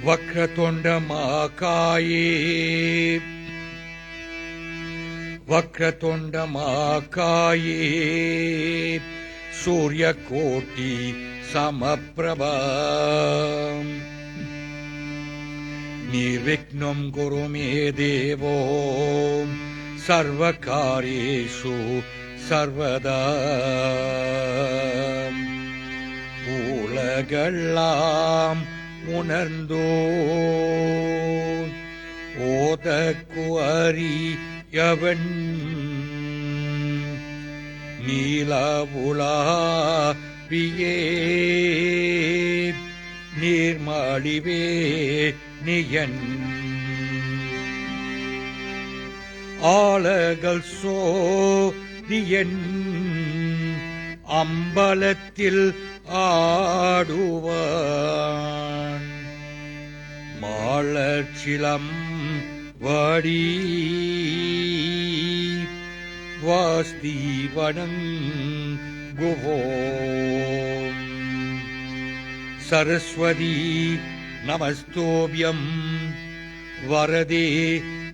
वक्रतुंड महाकाये वक्रतुंड महाकाये सूर्यकोटि समप्रभा निर्विघ्नं कुरु मे देवो सर्वकार्येषु सर्वदा உலகெல்லாம் உணர்ந்தோ ஓதற்கு அறியவன் நீலவுலாவியே நீர்மழிவே நியன் ஆலகள் சோதியன் அம்பலத்தில் ஆடுவான் மாளச்சிலம் வடி வாஸ்தி வணங்குவோம் சரஸ்வதி நமஸ்தோபியம் வரதே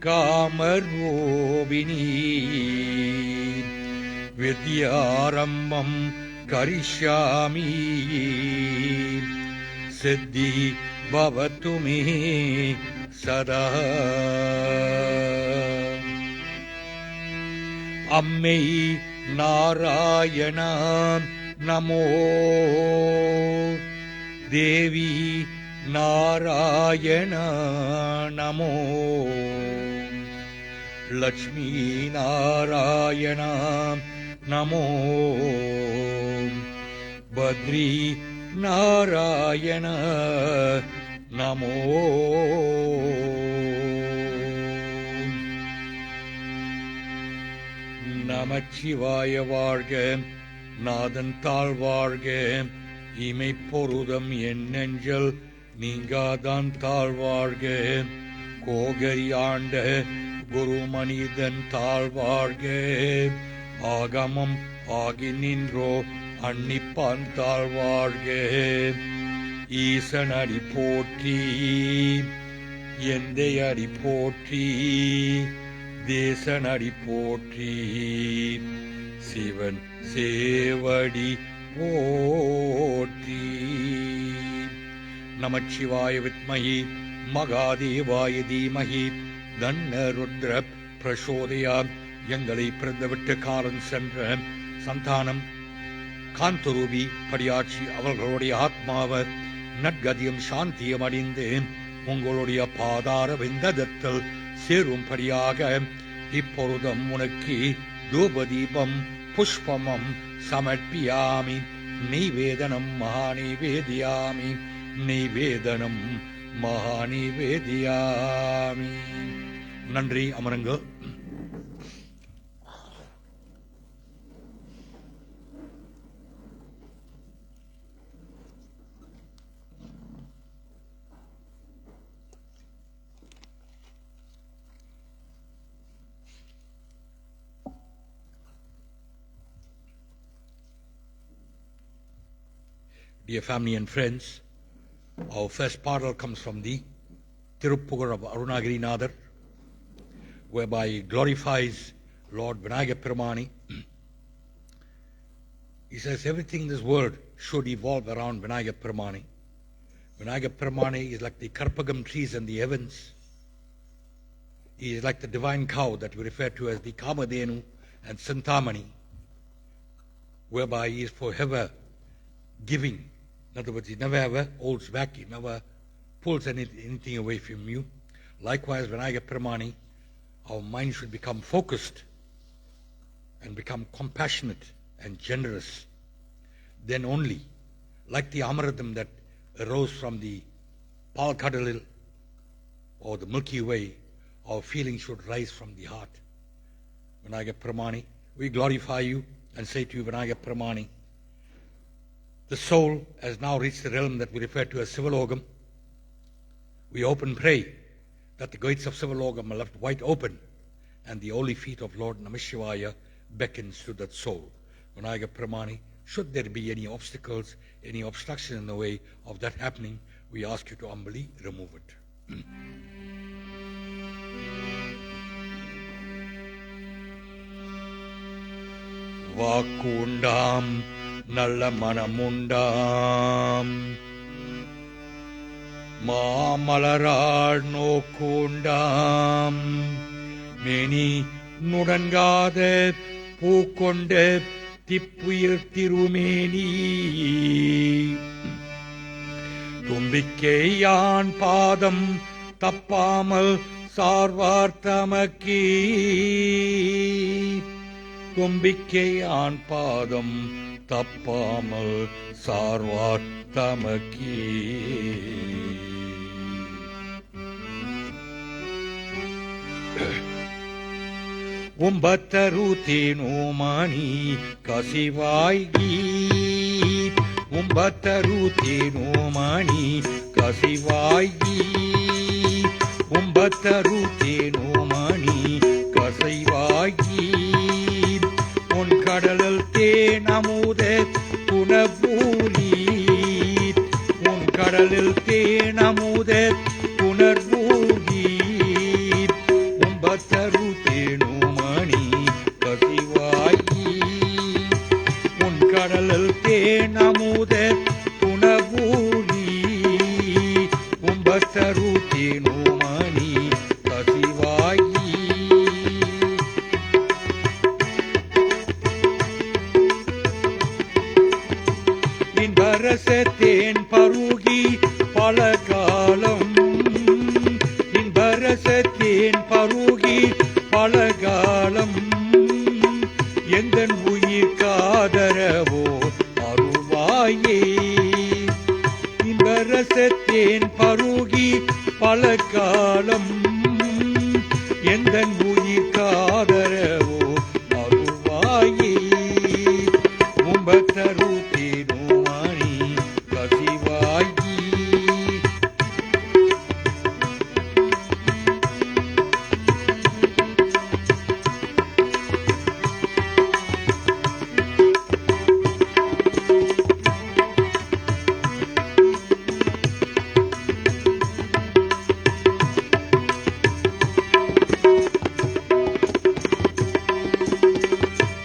காமரோபிணி வித்யாரம்பம் கரிஷ்யாமி சித்தி பவது மே சதா அம்மை நாராயண நமோ தேவி நாராயண நமோ லக்ஷ்மி நாராயண நமோ பத்ரி நாராயண நமோ நமச்சிவாய வாழ்க நாதன் தாழ்வாழ்க இமைப்பொருதம் என் நெஞ்சல் நீங்காதான் தாழ்வாழ்க கோகரி ஆண்ட குரு மனிதன் தாழ்வாழ்க ஆகமம் ஆகி நின்றோ அன்னிப்பான் தாழ்வாழ்க ஈசன் அடி போற்றி எந்தை அடி போற்றி தேசன் அடி போற்றி சிவன் சேவடி போற்றி நமச்சிவாய வித்மஹி மகாதேவாய தீமஹி தன்ன ருத்ர பிரசோதயாம் எங்களை பிறந்துவிட்டு காலம் சென்ற சந்தானம் காந்தரூபி படியாட்சி அவர்களுடைய ஆத்மாவை நற்கதியும் சாந்தியும் அடைந்து உங்களுடைய பாதார விந்ததத்தில் சேரும்படியாக இப்பொழுதும் உனக்கு தூபதீபம் புஷ்பமம் சமர்ப்பியாமி நைவேதனம் மகாநிவேதியாமி நைவேதனம் மகாநிவேதியாமி. நன்றி, அமருங்க. Dear family and friends, our first paral comes from the Tiruppugar of Arunagirinathar, whereby he glorifies Lord Vinayaka Perumaani. He says everything in this world should evolve around Vinayaka Perumaani. Vinayaka Perumaani is like the Karpagam trees in the heavens. He is like the divine cow that we refer to as the Kamadhenu and Santamani, whereby he is forever giving. In other words, he never ever holds back, he never pulls anything away from you. Likewise, Vinayaka Perumaani, our mind should become focused and become compassionate and generous. Then only, like the Amaratham that arose from the Palkadalil or the Milky Way, our feelings should rise from the heart. Vinayaka Perumaani, we glorify you and say to you, Vinayaka Perumaani, the soul has now reached the realm that we refer to as Sivalogam. We hope and pray that the gates of Sivalogam are left wide open and the holy feet of Lord Namashivaya beckons to that soul. Vinayaka Perumaani, should there be any obstacles, any obstruction in the way of that happening, we ask you to humbly remove it. வாக்கு உண்டாம், நல்ல மனமுண்டாம், மாமலராள் நோக்குண்டாம், மேனி நுடங்காத பூக்கொண்ட திப்புயிர் திருமேனி, தும்பிக்கையான் பாதம் தப்பாமல் சார்வார் தமக்கே, தும்பிக்கையான் பாதம் தப்பாமல் சார்வார் தமக்கே. உம்பத்தரு தேனோமானி கசிவாய்கி, உம்பத்தரு தேனோமானி கசிவாய்கி, உம்பத்தரு தேனோமானி கசிவாய்கி, உன் கடலில் தேனமுத புனர்பூலி, உன் கடலில் தேனமுத புனர்பூலி, உம்பத்தரு தேனோமானி கசிவாயி, உன் கடலில் தேனமுத புனர்பூலி, உம்பத்தரு தேனோமானி கசிவாயி. இன்பரசத்தேன் பருகி பல காலம், இன்பரசத்தேன் பருகி பல காலம், எந்தன் உயிர் காதரவோ அருள்வாயே, இன்பரசத்தேன் பருகி பல காலம், எந்தன் உயிர் காதரவோ அருள்வாயே, உம்பத்தரு தேனோமானி கசிவாயி.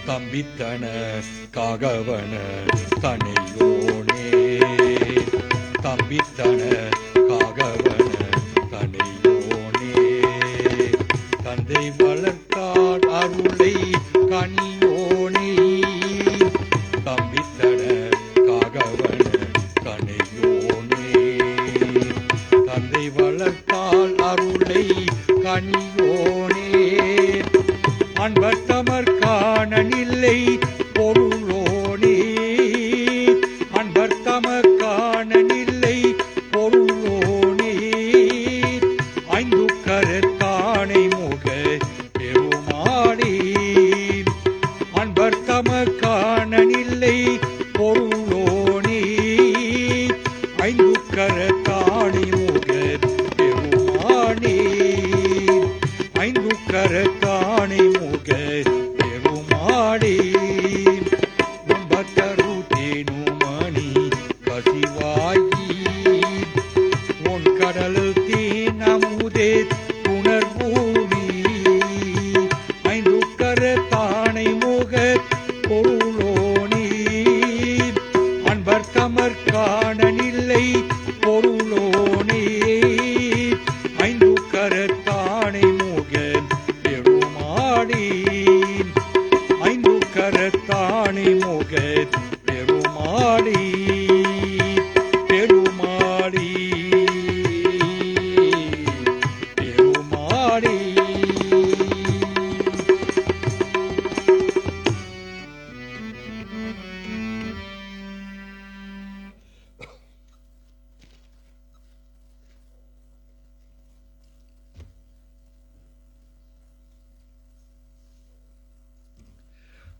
தம்பித்தன காகவன தனையோனே, தம்பித்தன காகவன தனையோனே, தந்தை வளர்த்தார் அருளை கனியோனே, தம்பித்தன காகவன தனையோனே, தந்தை வளர்த்தால் அருளை கனியோனே, அன்பர்தமர் காணனில்லை பொருளோனே, அன்பர்தமர் காணனில்லை பொருளோனே, ஐந்து கரத்தானை முக பெருமானே, அன்பர்தமர் காணனில்லை பொருளோனே, ஐந்து கரத்தானை முக பெருமானே, ஐந்து கரத்தானை முக பெருமாடே, உம்பத்தரு தேனோமானி கசிவாயி, உன் கடலில் தேனமுதே புனர்பூமி, ஐந்து கரத்தானை முக பொருளோனே, அன்பர்தமர் காணனில்லை பொருளோனே, ஐந்து கரத்தானை முக பெருமாடே, ஐந்து கரத்தானை முக பெருமாடே, பெருமாடே, பெருமாடே.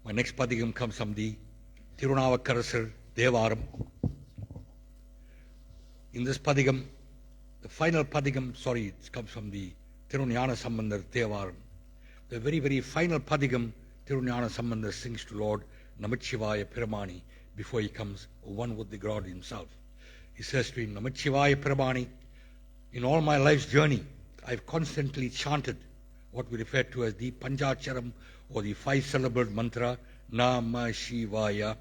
My next padigam comes from the Tirunavarkarasar Devaram. In this padigam, the final padigam, it comes from the Tirunjana Sambandar Devaram. The very, very final padigam Tirunjana Sambandar sings to Lord Namachivaya Piramani before he comes one with the God himself. He says to him, Namachivaya Prabhani, in all my life's journey, I've constantly chanted what we refer to as the Panchacharam or the 5-syllabled mantra, Nama Shivaya.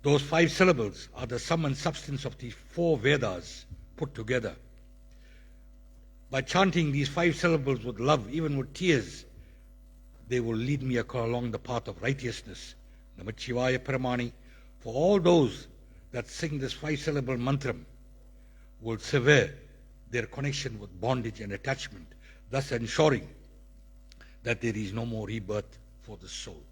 Those 5 syllables are the sum and substance of the 4 Vedas put together. By chanting these 5 syllables with love, even with tears, they will lead me along the path of righteousness. Namachivaya Paramani. For all those that sing this 5-syllable mantra will sever their connection with bondage and attachment, thus ensuring that there is no more rebirth for the soul.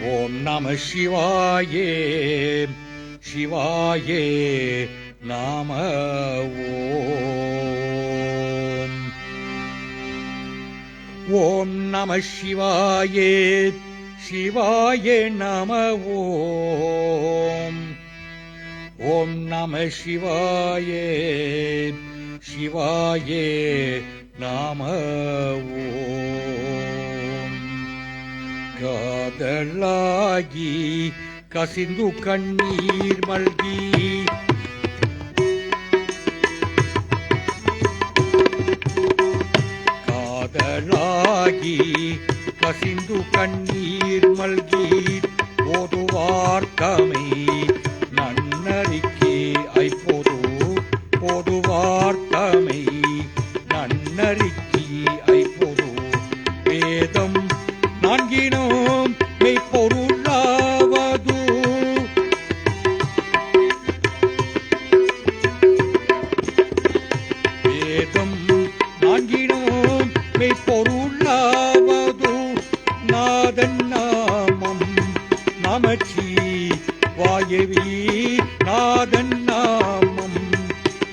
Om Namah Shivaya, Shivaya Namah Om. Om Namah Shivaya, Shivaya Namah Om. Om Namah Shivaya, Shivaya Namah Om. காதலாகி கசிந்து கண்ணீர் மல்கி காதலாகி கசிந்து கண்ணீர் மல்கி ஓதுவார்த்தமை நன்னறிக்கே ஐப்போது போதுவார்த்தமை நன்னறிக்கை ஐப்போது வேதம் நான்கினோம் மெய்ப்பொருளாவது வேதம் நான்கினோம் மெய்ப்பொருளாவது நாதன் நாமம் நமச்சிவாயவே நாதன் நாமம்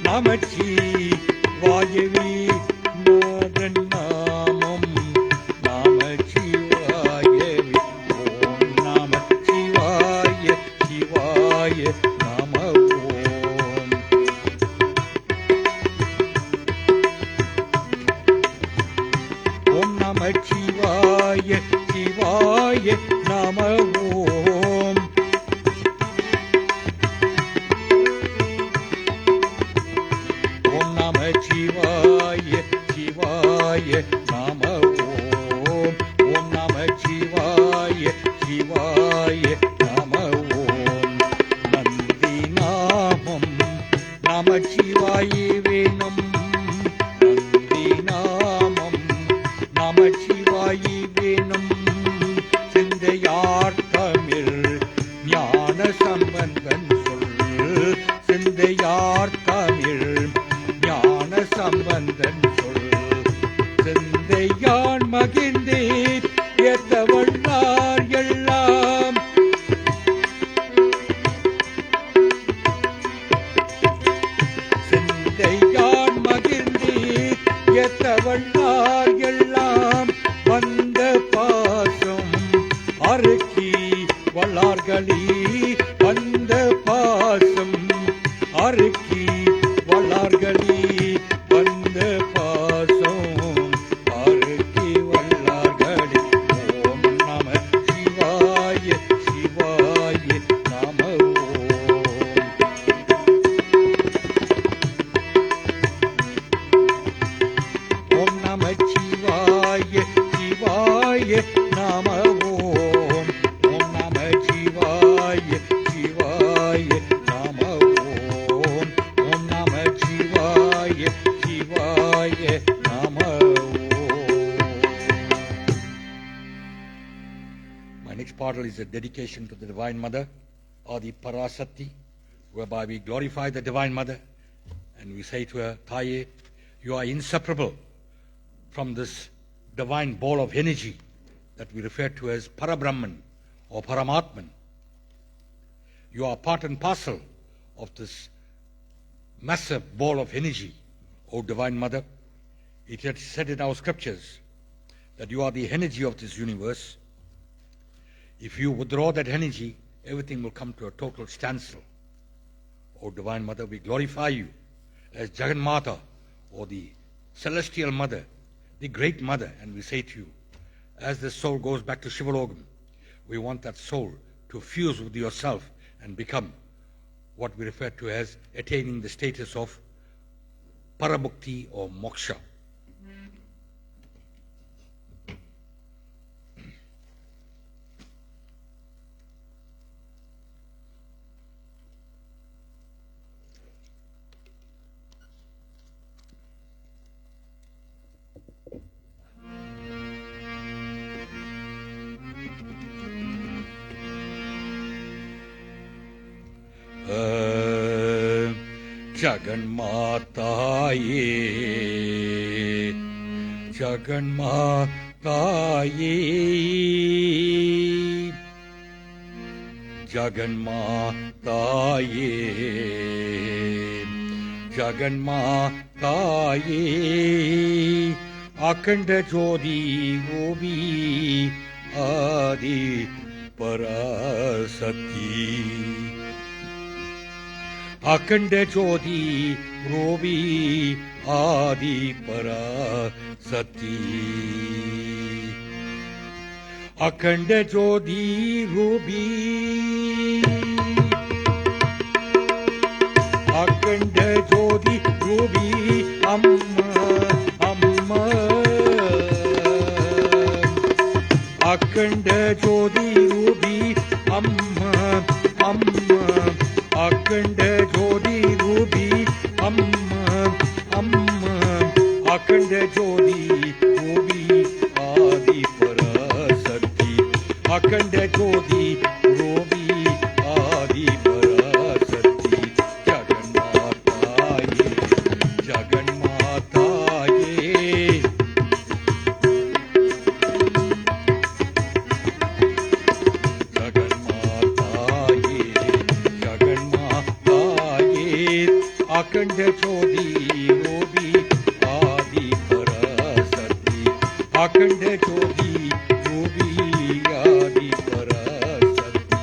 நமச்சிவாயவே நாதன் நாமம் Namachivaya, Shivaya Namah Om. Om Namachivaya, Shivaya Namah Om. Om Namachivaya, Shivaya Namah Om. Nandi Namam Namachivaya Venam. Nandi Namam நமச்சிவாயி வேணும் சிந்தையார் தமிழ் ஞான சம்பந்தன் சொல் சிந்தையார் தமிழ் ஞான சம்பந்தன் சொல் சிந்தையான் மகிழ்ந்தே ஏத்தவள்ளார் எல்லாம் சிந்தையான் மகிழ்ந்தே ஏத்தவள்ளார் எல்லாம் வந்த பாசம் அறுக்கி வல்லார்களே வந்த பாசம் அறுக்கி வல்லார்களே வந்த பாசம் அறுக்கி வல்லார்களே ஓம் நம சிவாய சிவாய நம ஓம் நம சிவாய சிவாய நம ஓம் ஓம் நம சிவாய சிவாய நம ஓம் ஓம் நம சிவாய சிவாய நம ஓம். My next part is a dedication to the Divine Mother, or the Parasati, whereby we glorify the Divine Mother and we say to her, Taye, you are inseparable from this divine ball of energy that we refer to as Parabrahman or Paramatman. You are part and parcel of this massive ball of energy, O Divine Mother. It is said in our scriptures that you are the energy of this universe. If you withdraw that energy, everything will come to a total standstill. O Divine Mother, we glorify you as Jagannatha, or the Celestial Mother, the Great Mother, and we say to you, as the soul goes back to Shivalogam, we want that soul to fuse with yourself and become what we refer to as attaining the status of Paramukti or Moksha. Jaganmataye, Jaganmataye, Jaganmataye, Jaganmataye, Akhanda Jyoti Gopi Adi Parasati. Akhanda Jyoti Robi Adi Parasati. Akhanda Jyoti Robi, Akhanda Jyoti Robi Amma Amma. Akhanda Jyoti Robi Amma Amma. Akhanda Jyoti Robi Amma Amma. Akhanda Jyoti Robi Adi Parasati. Akhanda Jyoti Robi Adi Parasati. Jaganmataye, Jaganmataye. Akhanda Jyoti Robi Adi Parasati. Akhanda Jyoti Robi Adi Parasati.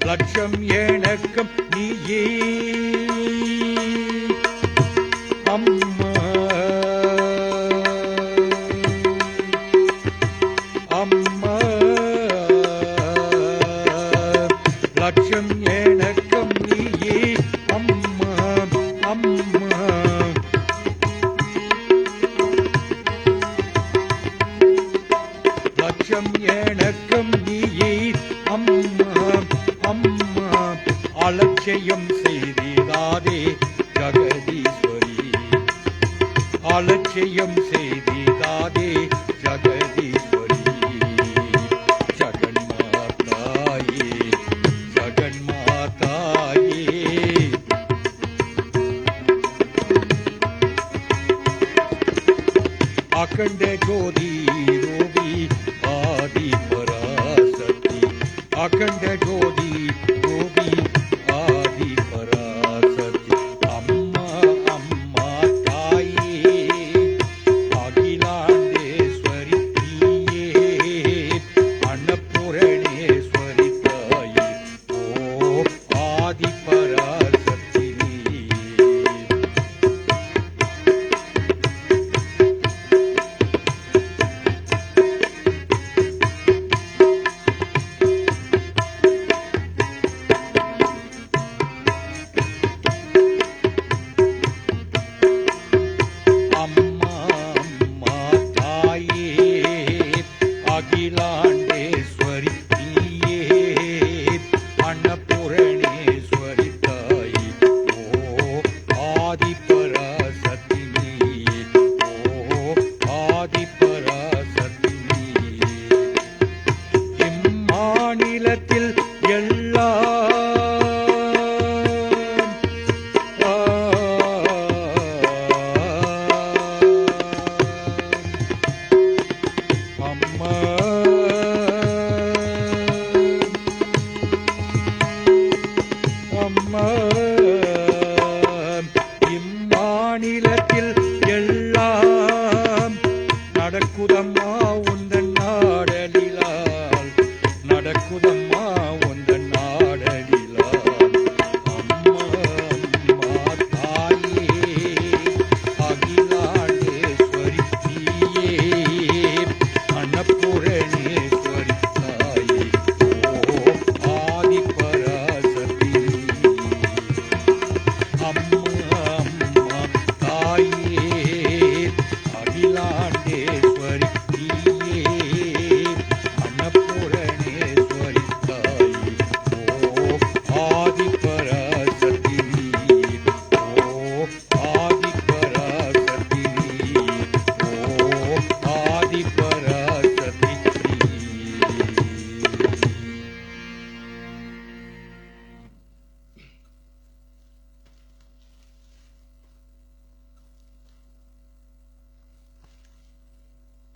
Laksham Yenakam Niye Amma. Laksham Yenakam Niye Amma Amma. Laksham Yenakam Niye Amma Amma. Alakshayam Seididade Jagadishwari. Alakshayam Seididade Jagadishwari. Jaganmataye, Jaganmataye. Akhanda Jyoti Robi Adi Parasati. Akhanda Jyoti Robi Adi Parasati. Amma Amma Taye, Akhilandeshwari Niye, Annapuraneshwari Taye, O Adi Parasati.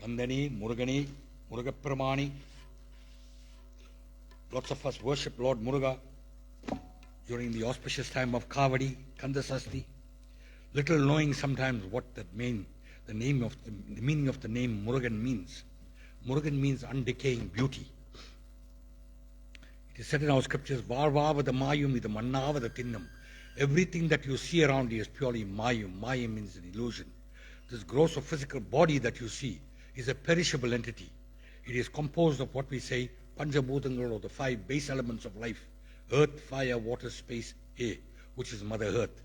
Andani, Murugani, Murugaperamani. Lots of us worship Lord Muruga during the auspicious time of Kavadi, Kandasasti, little knowing sometimes what that means, the meaning of the name Murugan means. Murugan means undecaying beauty. It is said in our scriptures, Varvavada Mayum ida Mannavada Tinnam. Everything that you see around you is purely Mayum. Mayum means an illusion. This gross or physical body that you see is a perishable entity. It is composed of what we say Panchabhutangal, or the 5 base elements of life: earth, fire, water, space, air, which is Mother Earth.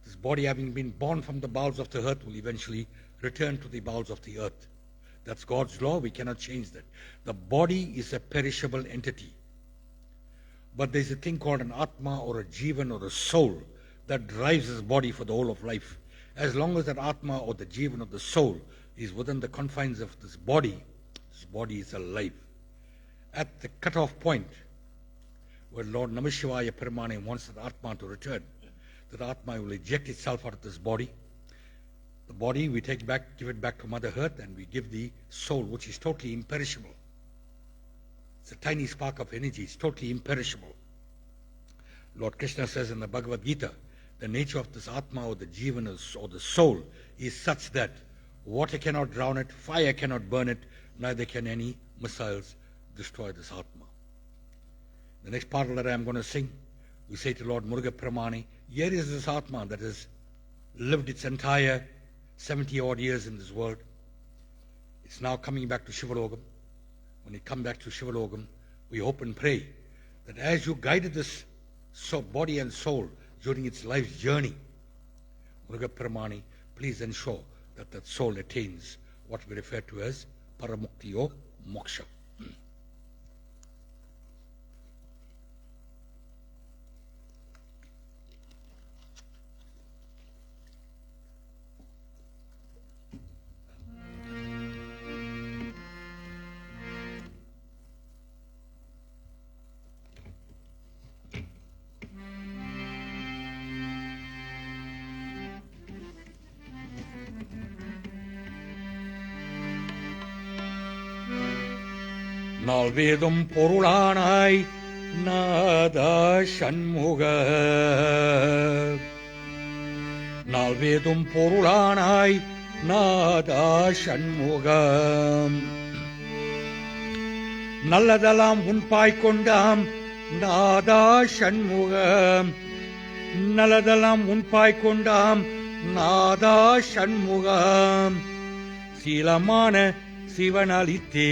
This body, having been born from the bowels of the earth, will eventually return to the bowels of the earth. That's God's law. We cannot change that. The body is a perishable entity. But there's a thing called an Atma, or a Jivan, or a soul that drives this body for the whole of life. As long as that Atma or the Jivan or the soul is within the confines of this body is alive. At the cut-off point, where Lord Namashivaya Paramani wants that Atma to return, that Atma will eject itself out of this body. The body we take back, give it back to Mother Earth, and we give the soul, which is totally imperishable. It's a tiny spark of energy. It's totally imperishable. Lord Krishna says in the Bhagavad Gita, the nature of this Atma or the Jivan or the soul is such that water cannot drown it, fire cannot burn it, neither can any missiles destroy this Atma. The next part that I am going to sing, we say to Lord Murugaperamani, here is this Atma that has lived its entire 70 odd years in this world. It's now coming back to Shivalogam. When it comes back to Shivalogam, we hope and pray that as you guided this body and soul during its life's journey, Murugaperamani, please ensure that that soul attains what we refer to as Paramukti or Moksha. நால்வேதும் பொருளானாய் நாதா சண்முக, நால்வேதும் பொருளானாய் நாதா சண்முக, நல்லதெல்லாம் உன்பாய் கொண்டாம் நாதா சண்முக, நல்லதெல்லாம் உன்பாய் கொண்டாம் நாதா சண்முக, சீலமான சிவனளித்தே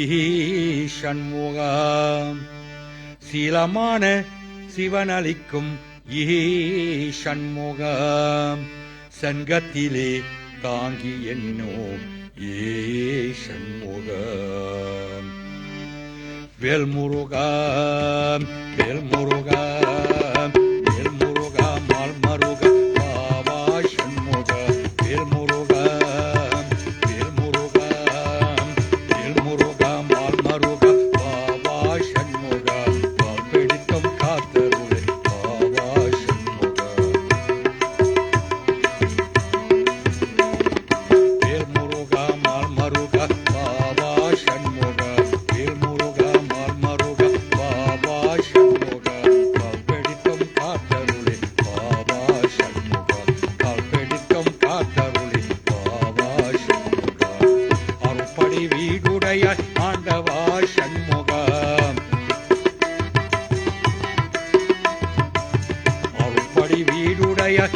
ஈஷண்முக, சீலமான சிவனளிக்கும் ஈஷண்முக, சங்கத்திலே தாங்கி என்னோ ஈஷண்முக, வேல்முருகா வேல்முருகா வேல்முருகா மால்மருகா பாவா சண்முக, வேல்முருகா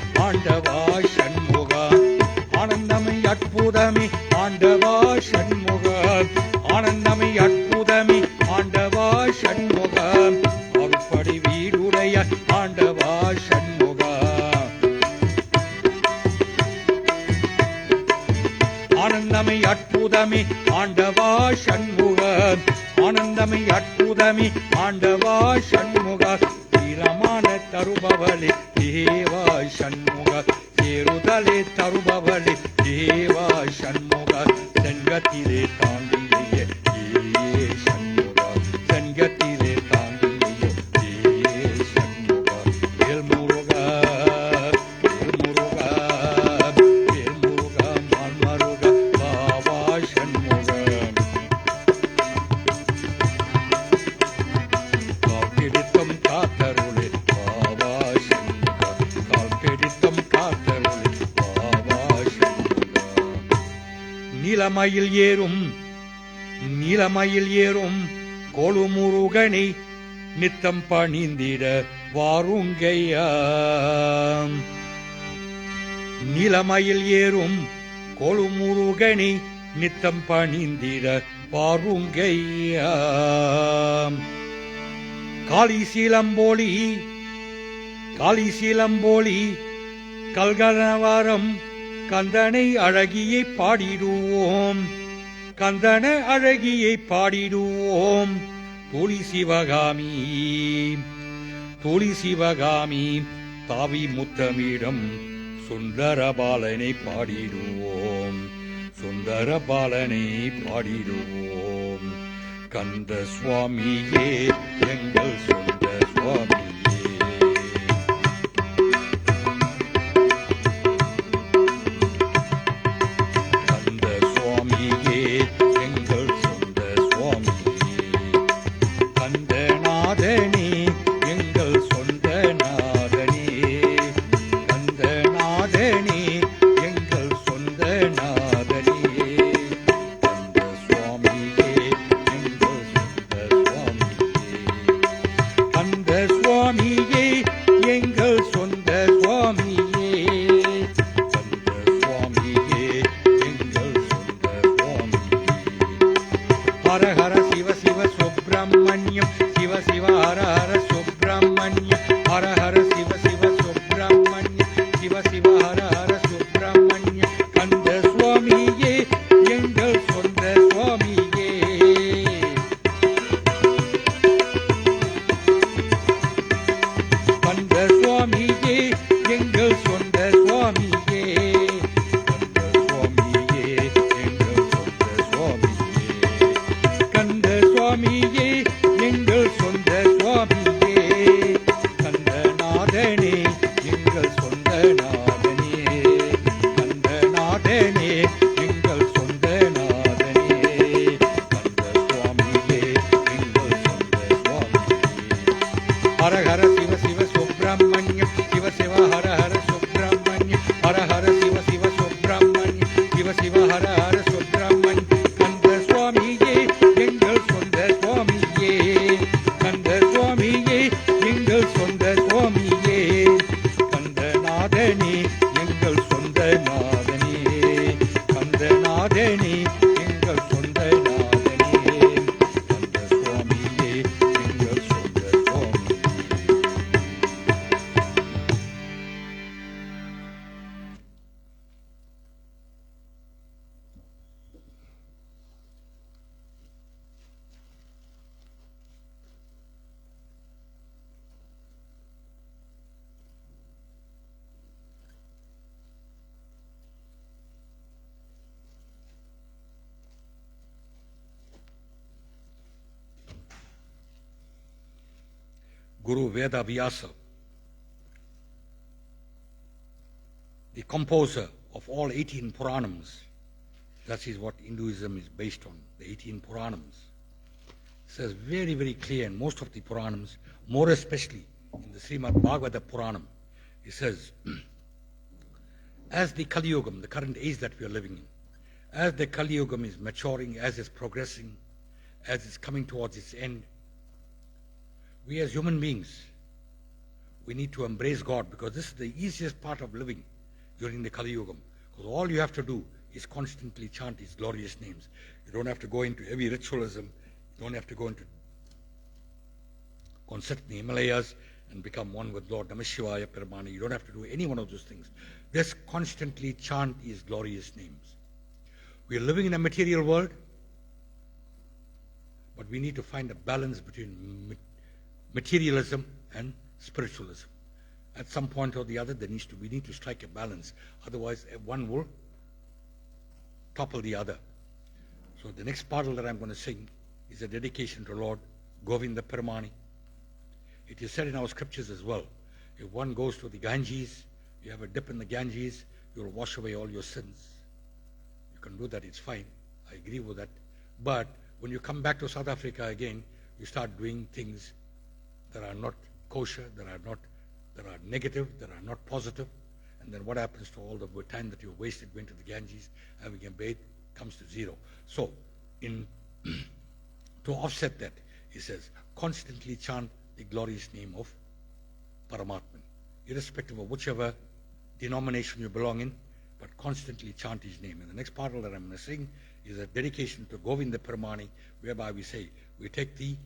ஆண்டவா சண்முக, ஆனந்தமை அற்புதமே ஆண்டவா சண்முக, ஆனந்தமை அற்புதமே ஆண்டவா சண்முக, அருப்படி வீடுடைய ஆண்டவா சண்முக, ஆனந்தமை அற்புதமே ஆண்டவா சண்முக, ஆனந்தமை அற்புதமே ஆண்டவா சண்முக, சீலமான தருபவளே தேவா சண்முக, சேருதலே தருபவளே தேவா சண்முக, செங்கத்திலே தாங்கியே ஏ சண்முக, செங்கத்திலே தாங்கியே ஏ சண்முக, வேல்முருகா வேல்முருகா வேல்முருகா மால்மருகா பாவா சண்முக, நீலமயில் ஏறும் நீலமயில் ஏறும் கொழுமுருகனை நித்தம் பணிந்திட வாருங்கையா. நீலமயில் ஏறும் கொழுமுருகனை நித்தம் பணிந்திட வாருங்கையா. காளிசீலம்போலி கல்கனவாரம் கந்தனை அழகியை பாடிடுவோம், கந்தன அழகியை பாடிடுவோம். தோழி சிவகாமி தாவி முத்தமிடம் சுந்தரபாலனை பாடிடுவோம், சுந்தரபாலனை பாடிடுவோம். கந்த சுவாமியே எங்கள் சொந்த சுவாமியே. கந்த சுவாமியே எங்கள் சொந்த சுவாமியே. கந்தநாதனே எங்கள் சொந்த நாதனே. கந்தநாதனே எங்கள் சொந்த நாதனே. கந்த சுவாமியே எங்கள் சொந்த சுவாமியே. கந்த சுவாமியே எங்கள் சொந்த சுவாமியே. கந்த சுவாமியே எங்கள் சொந்த சுவாமியே. ஹர ஹர சிவ சிவ சுப்பிரமணியம், சிவ சிவ ஹர ஹர சுப்பிரமணியம். ஹர ஹர சிவ சிவ சுப்பிரமணியம், சிவ சிவ ஹர ஹர சுப்பிரமணியம். கந்த சுவாமியே எங்கள் சொந்த சுவாமியே. கந்த சுவாமியே எங்கள் சொந்த சுவாமியே. கந்த சுவாமியே எங்கள் சொந்த சுவாமியே. கந்த சுவாமியே எங்கள் சொந்த சுவாமியே. கந்தநாதனே எங்கள் சொந்த நாதனே. கந்தநாதனே எங்கள் சொந்த நாதனே. கந்த சுவாமியே எங்கள் சொந்த சுவாமியே. ஹர ஹர சிவ சிவ சுப்பிரமணியம், சிவ சிவ ஹர ஹர சுப்பிரமணியம். ஹர ஹர சிவ சிவ சுப்பிரமணியம், சிவ சிவ ஹர ஹர சுப்பிரமணியம். கந்த சுவாமியே எங்கள் சொந்த சுவாமியே. கந்த சுவாமியே எங்கள் சொந்த சுவாமியே. கந்தநாதனே எங்கள் சொந்த நாதனே. கந்தநாதனே எங்கள் சொந்த நாதனே. கந்த சுவாமியே எங்கள் சொந்த சுவாமியே. Guru Veda Vyasa, the composer of all 18 Puranams, that is what Hinduism is based on, the 18 Puranams, says very, very clear in most of the Puranams, more especially in the Srimad Bhagavata Puranam, it says, as the Kali Yugam, the current age that we are living in, as the Kali Yugam is maturing, as it's progressing, as it's coming towards its end, we as human beings, we need to embrace God, because this is the easiest part of living during the Kali Yugam. Because all you have to do is constantly chant His glorious names. You don't have to go into heavy ritualism. You don't have to go and sit in the Himalayas and become one with Lord Namah Shivaya Paramani. You don't have to do any one of those things. Just constantly chant His glorious names. We are living in a material world, but we need to find a balance between materialism and spiritualism. At some point or the other, we need to strike a balance. Otherwise, one will topple the other. So the next part that I'm going to sing is a dedication to Lord Govinda Paramani. It is said in our scriptures as well, if one goes to the Ganges, you have a dip in the Ganges, you will wash away all your sins. You can do that, it's fine. I agree with that. But when you come back to South Africa again, you start doing things that are not kosher, that are negative, that are not positive. And then what happens to all the time that you wasted going to the Ganges, having a bathe? comes to zero. So, to offset that, he says, constantly chant the glorious name of Paramatman, irrespective of whichever denomination you belong in, but constantly chant his name. And the next part that I'm going to sing is a dedication to Govinda Paramani, whereby we say, we take the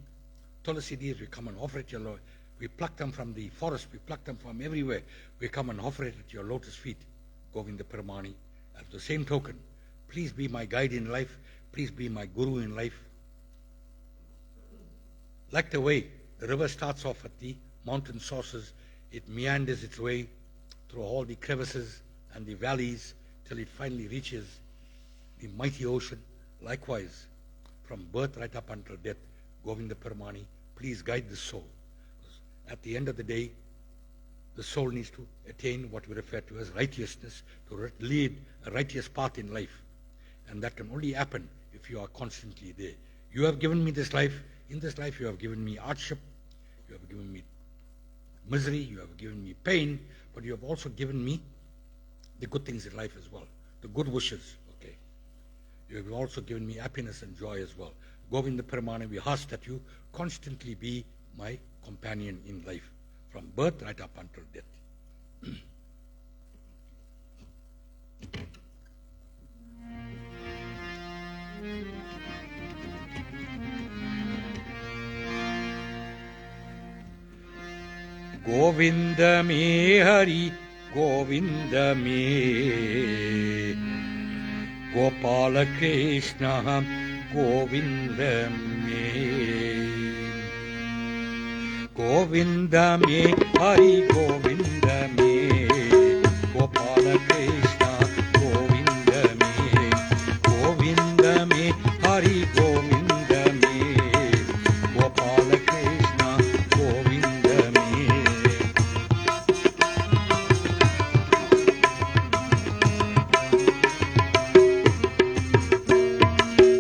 Tulasi leaves, we come and offer it to your Lord. We pluck them from the forest, we pluck them from everywhere. We come and offer it at your lotus feet, Govinda Paramani. At the same token, please be my guide in life, please be my guru in life. Like the way the river starts off at the mountain sources, it meanders its way through all the crevices and the valleys till it finally reaches the mighty ocean. Likewise, from birth right up until death, Govinda Paramani, please guide the soul. At the end of the day, the soul needs to attain what we refer to as righteousness, to lead a righteous path in life. And that can only happen if you are constantly there. You have given me this life. In this life, you have given me hardship. You have given me misery. You have given me pain. But you have also given me the good things in life as well, the good wishes. Okay. You have also given me happiness and joy as well. Govinda Paramani, we ask that you constantly be my companion in life, from birth right up until death. Govinda me Hari, Govinda me Gopala Krishna, Govinda me Govinda me Hari, Govinda me Gopala Krishna, Govinda me Govinda me Hari, Govinda me Gopala Krishna, Govinda me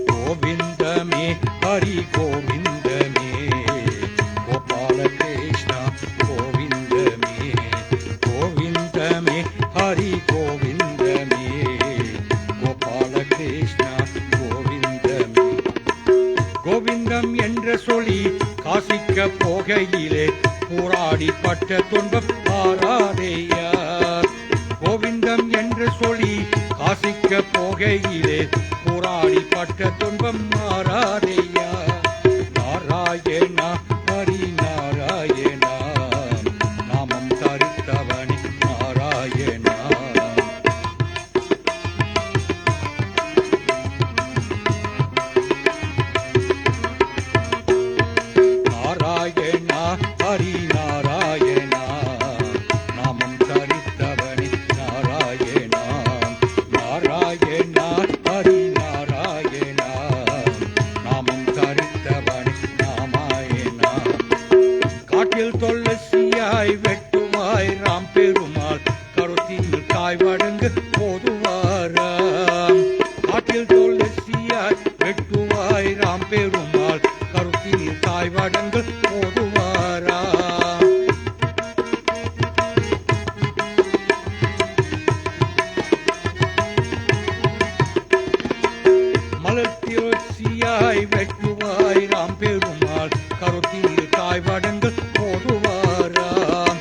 Govinda me Hari, Govinda me Gopala Krishna, Govinda me Govinda me Hari, Govinda me Gopala Krishna, Govinda me கோவிந்தம் என்ற சொல்லி காசிக்க போகையிலே போராடி பட்ட துன்பம் மாறாதேயா. கோவிந்தம் என்று சொல்லி காசிக்க போகையிலே போராடி பட்ட துன்பம் மாறாதேயா. நாராயணா ஹரி நாராயணா, நாமம் தரித்தவனி நாராயணா. நாராயணா ஹரி நாராயணா, நாமம் தரித்தவனி நாராயணா. நாராயணா ஹரி நாராயணா, நாமம் தரித்தவனி நாமாயணா. காட்டில் தொல்லசியாய் வெட்டுவாய் ராம் பெருமாள், கருத்தில் காய் வடங்கு போதுவாராம். காட்டில் தொல்லசியாய் வெட்டுவாய் ராம் பெருமாள், கருத்தில் காய் வடங்கு போதுவாராம். மலர்த்தியாய் வெட்டுவாய் ராம் பெருமாள், கருத்தில் காய் வடங்கு போதுவாராம்.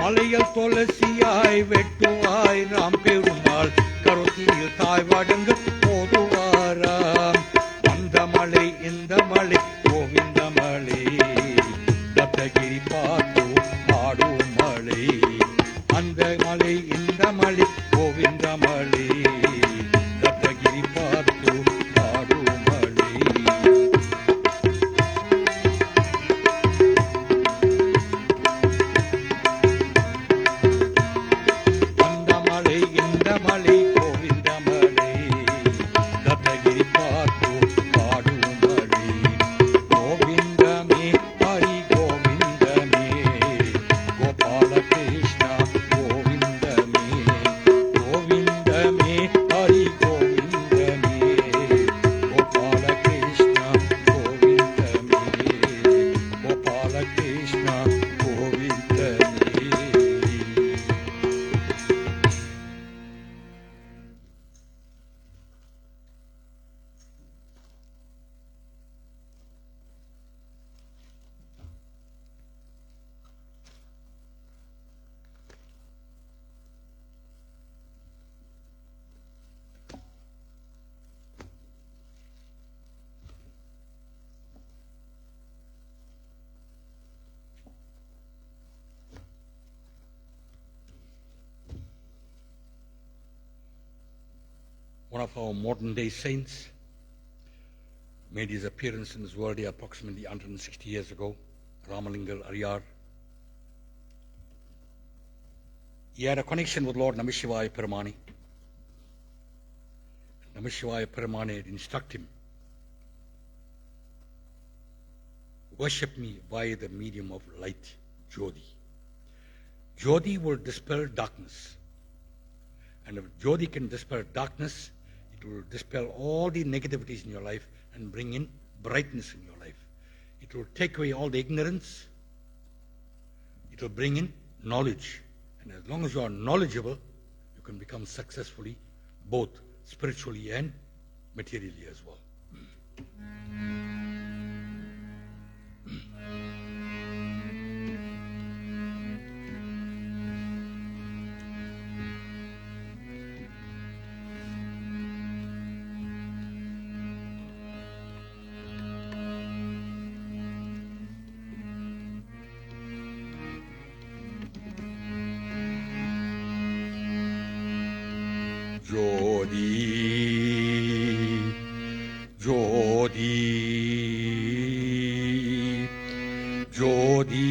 மலையல் துளசியாய் வெட்டுவாய் ராம் பெருமாள், கருத்தில் காய் வடங்கு போதுவாராம். அந்த மலை இந்த மலை கோவிந்த மலை, தத்தகிரி பார்த்து ஆடும் மலை. அந்த மலை இந்த மலை கோவிந்த மலை, தத்தகிரி பார்த்து ஆடும் மலை. அந்த மலை இந்த மலை கோவிந்த மலை, தத்தகிரி பார்த்து ஆடும் மலை. கோவிந்தமே Hari கோவிந்தமே Gopala Krishna, கோவிந்தமே கோவிந்தமே Hari கோவிந்தமே one of our modern day saints, made his appearance in this world here approximately 160 years ago, Ramalingal Ariyar. He had a connection with Lord Namashivaya Peramani. Namashivaya Peramani had instructed him, worship me by the medium of light, Jyoti. Jyoti will dispel darkness. And if Jyoti can dispel darkness, it will dispel all the negativities in your life and bring in brightness in your life. It will take away all the ignorance. It will bring in knowledge. And as long as you are knowledgeable, you can become successfully both spiritually and materially as well. Jyoti, Jyoti, Jyoti,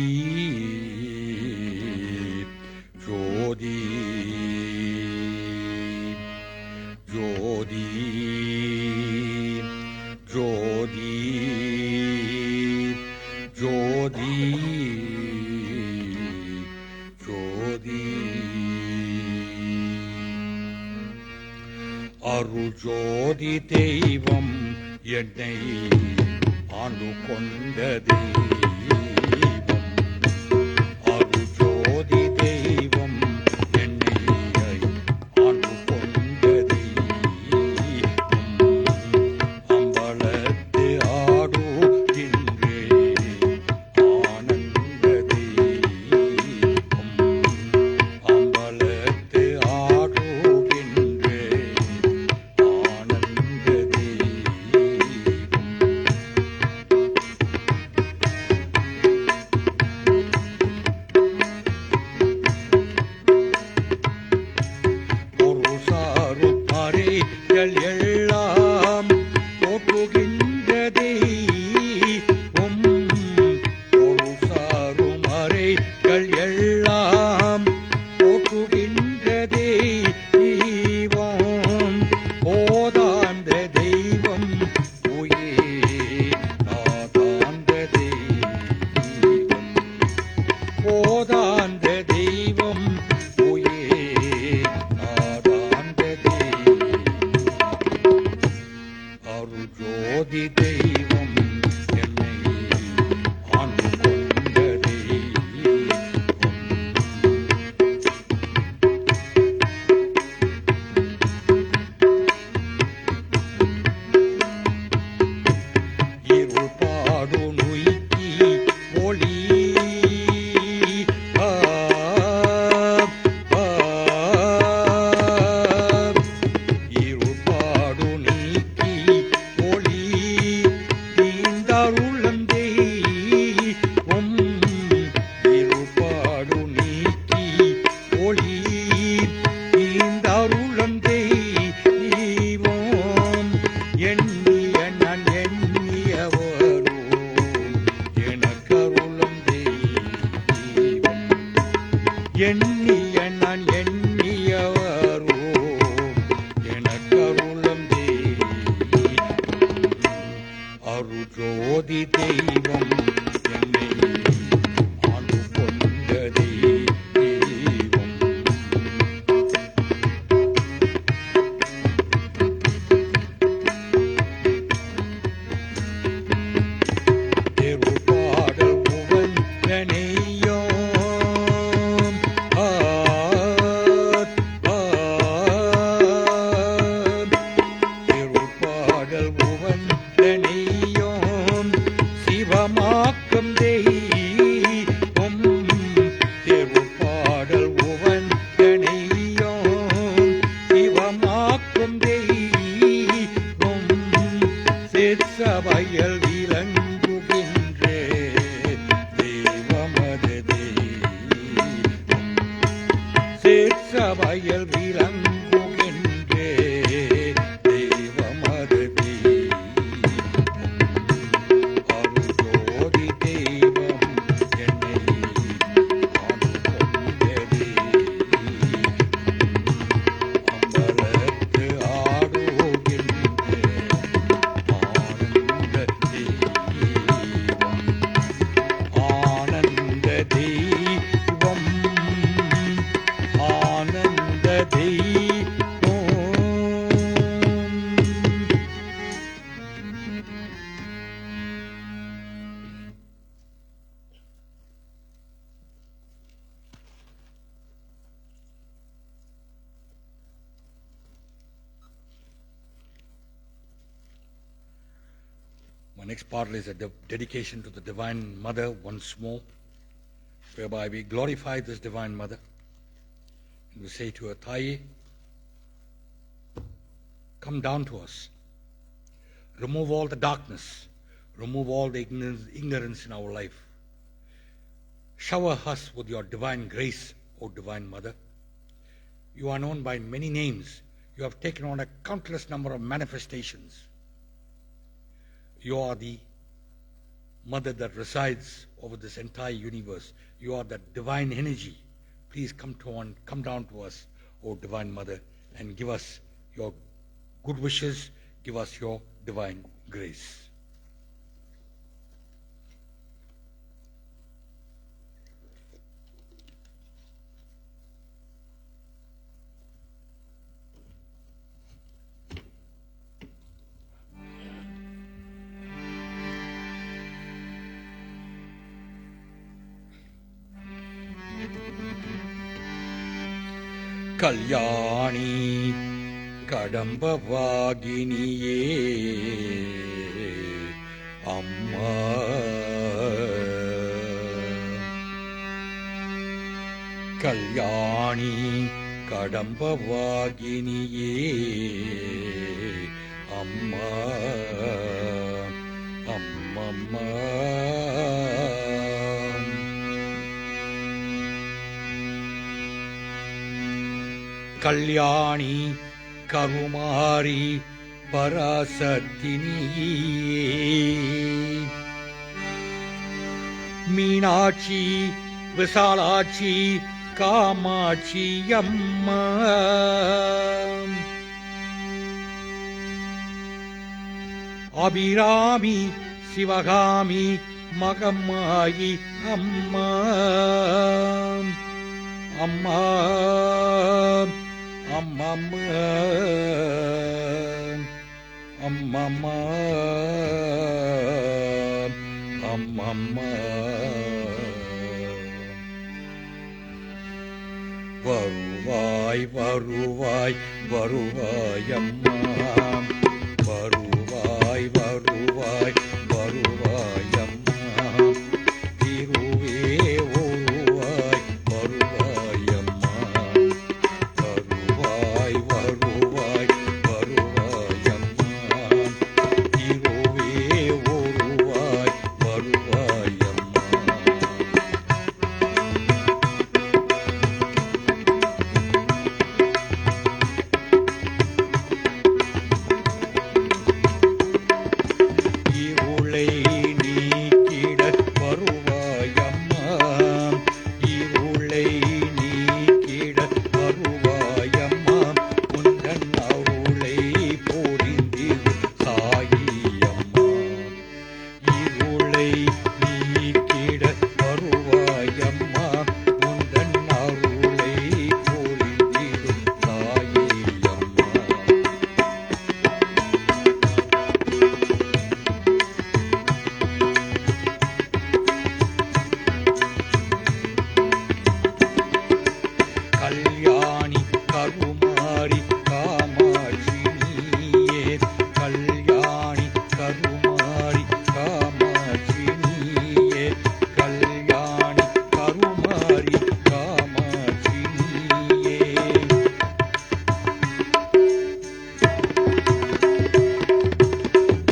Jyoti, Jyoti, Jyoti, Jyoti, Jyoti. Arujothi தெய்வம் என்னை ஆண்டு கொண்ட தெய்வம். அருஜோதி தெய்வம் என்னை ஆண்டு கொண்ட தெய்வம். அம்பலத்து ஆடுகின்றே ஆனந்த தெய்வம். அம்பலத்து ஆடுகின்றே எல்லாம் போற்றுகின்ற தெய்வம். ஒரு சாரும் அறைகள் எல்லாம் போற்றுகின்ற தெய்வம். போதாந்த தெய்வம் உயிர் நாதாந்த தெய்வம். போதாந்த தெய்வம் உயிர் நாதாந்த தெய்வம். அருஜோதி தெய்வம் என்னை ஆண்டு கொண்ட தெய்வம். இருள் பாடு நுய்க்கி ஒளி இருபாடு நீக்கி ஒளி தீந்தருளம் தெய்வம். இருபாடு நீக்கி ஒளி தீந்தருளம் தெய்வம். எண்ணிய நான் எண்ணியவரோ எனக்கருளம் தெய்வம். எண்ணிய நான் எண்ணியவரோ எனக்கருளம் தெய்வம். அருஜோதி தெய்வம் என்னை ஆண்டு கொண்ட தெய்வம். திருப்பாடல் புகழ்ந்தனையோம் திருப்பாடல் புகழ்ந்தனையோம் சிவமாக்கும் தெய்வம். திருப்பாடல் புகழ்ந்தனையோம் சிவமாக்கும் தெய்வம். சிற்சபையில் விளங்குகின்றே தெய்வமது தெய்வம். சிற்சபையில் விளங்குகின்றே next part is a dedication to the Divine Mother once more, whereby we glorify this Divine Mother. And we say to her, Thai, come down to us. Remove all the darkness. Remove all the ignorance in our life. Shower us with your divine grace, O Divine Mother. You are known by many names. You have taken on a countless number of manifestations. You are the Mother that resides over this entire universe. You are that divine energy. Please come down to us, O Divine Mother, and give us your good wishes. Give us your divine grace. Kalyani கடம்பவாகினியே அம்மா, கல்யாணி கடம்பவாகினியே அம்மா, அம்மம்மா. கல்யாணி கருமாரி பராசத்தினியே மீனாட்சி விசாலாட்சி காமாட்சி அம்மா, அபிராமி சிவகாமி மகமாயி அம்மா, அம்மா அம்மம்மா, அம்மம்மா, அம்மம்மா. வருவாய் வருவாய் வருவாய் அம்மா, வருவாய் வருவாய் வருவாய் அம்மா, திருவே வருவாய் வருவாய் அம்மா, வருவாய் வருவாய் வருவாய் அம்மா, திருவே வருவாய் வருவாய் அம்மா. கல்யாணி கருமாரி காமாட்சி நீயே, கல்யாணி கருமாரி காமாட்சி நீயே, கல்யாணி கருமாரி காமாட்சி நீயே.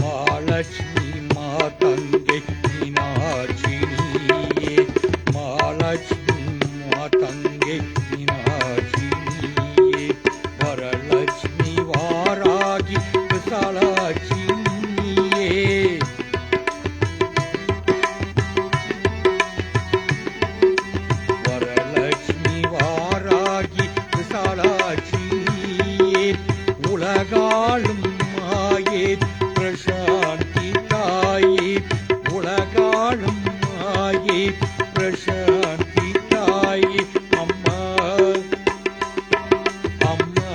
மகாலட்சுமி மாதங்கை மீனாட்சி நீயே, மகாலட்சுமி மாதங்கை மீனாட்சி நீயே, வரலட்சுமி வாராகி விசாலாட்சி நீயே, வரலட்சுமி வாராகி விசாலாட்சி நீயே, உலகாளும் மாயே பிரசாந்தி தாயே, உலகாளும் மாயே பிரசாந்தி தாயே, அம்மா அம்மா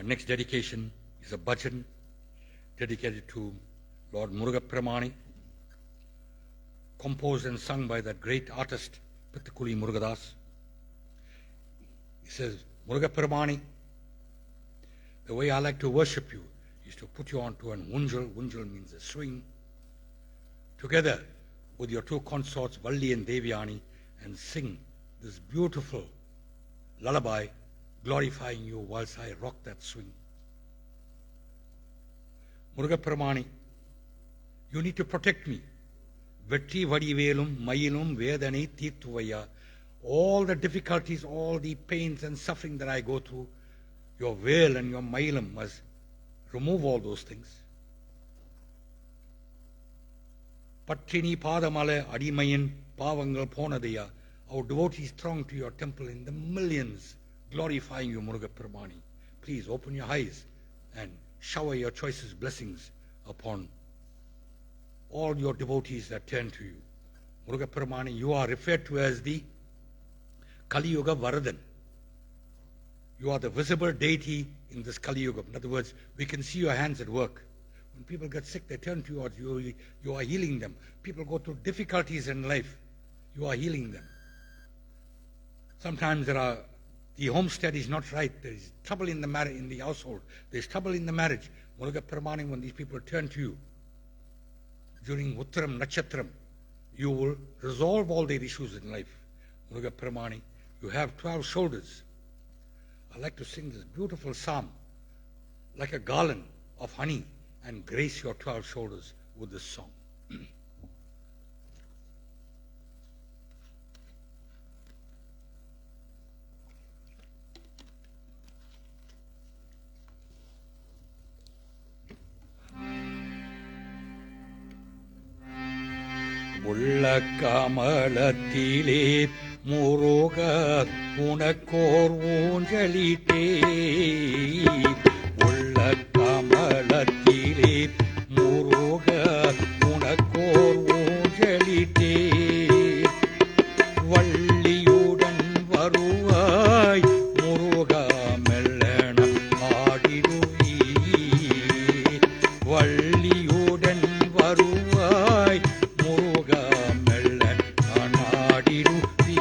next dedication is a bhajan dedicated to Lord Murugapperamani, composed and sung by that great artist, Pittukuli Murugadas. He says, Murugapperamani, the way I like to worship you is to put you onto an unjal. Unjal means a swing, together with your two consorts, Valli and Devyani, and sing this beautiful lullaby glorifying you whilst I rock that swing. Murugapperamani, you need to protect me. Vetti vadivelum mayilum vedane teerthuvaya. All the difficulties, all the pains and suffering that I go through, your veil and your mayilam must remove all those things. Pattini padamala adimayin pavangal ponadaya. Our devotees throng to your temple in the millions, glorifying you, Murugapperamani. Please open your eyes and shower your choicest blessings upon all your devotees that turn to you. Murugapperamani, you are referred to as the Kali Yuga Varadan. You are the visible deity in this Kali Yuga. In other words, we can see your hands at work. When people get sick, they turn towards you. You are healing them. People go through difficulties in life. You are healing them. Sometimes the homestead is not right. There is trouble in the household. There is trouble in the marriage. Murugapperamani, when these people turn to you during Uttaram Nakshatram, you will resolve all their issues in life. Murugapperamani, you have 12 shoulders. I like to sing this beautiful psalm, like a garland of honey, and grace your 12 shoulders with this song. உள்ள கமலத்திலே முருக உனக்கோர் ஊஞ்சலிட்டே. உள்ள கமலத்திலே முருக உனக்கோர் ஊஞ்சலிட்டே. வள்ளியுடன் வருவாய் முருகா மெல்லன ஆடிடுவீ. வள்ளியுடன் வருவாய் முருகா மெல்லன ஆடிடுவீ.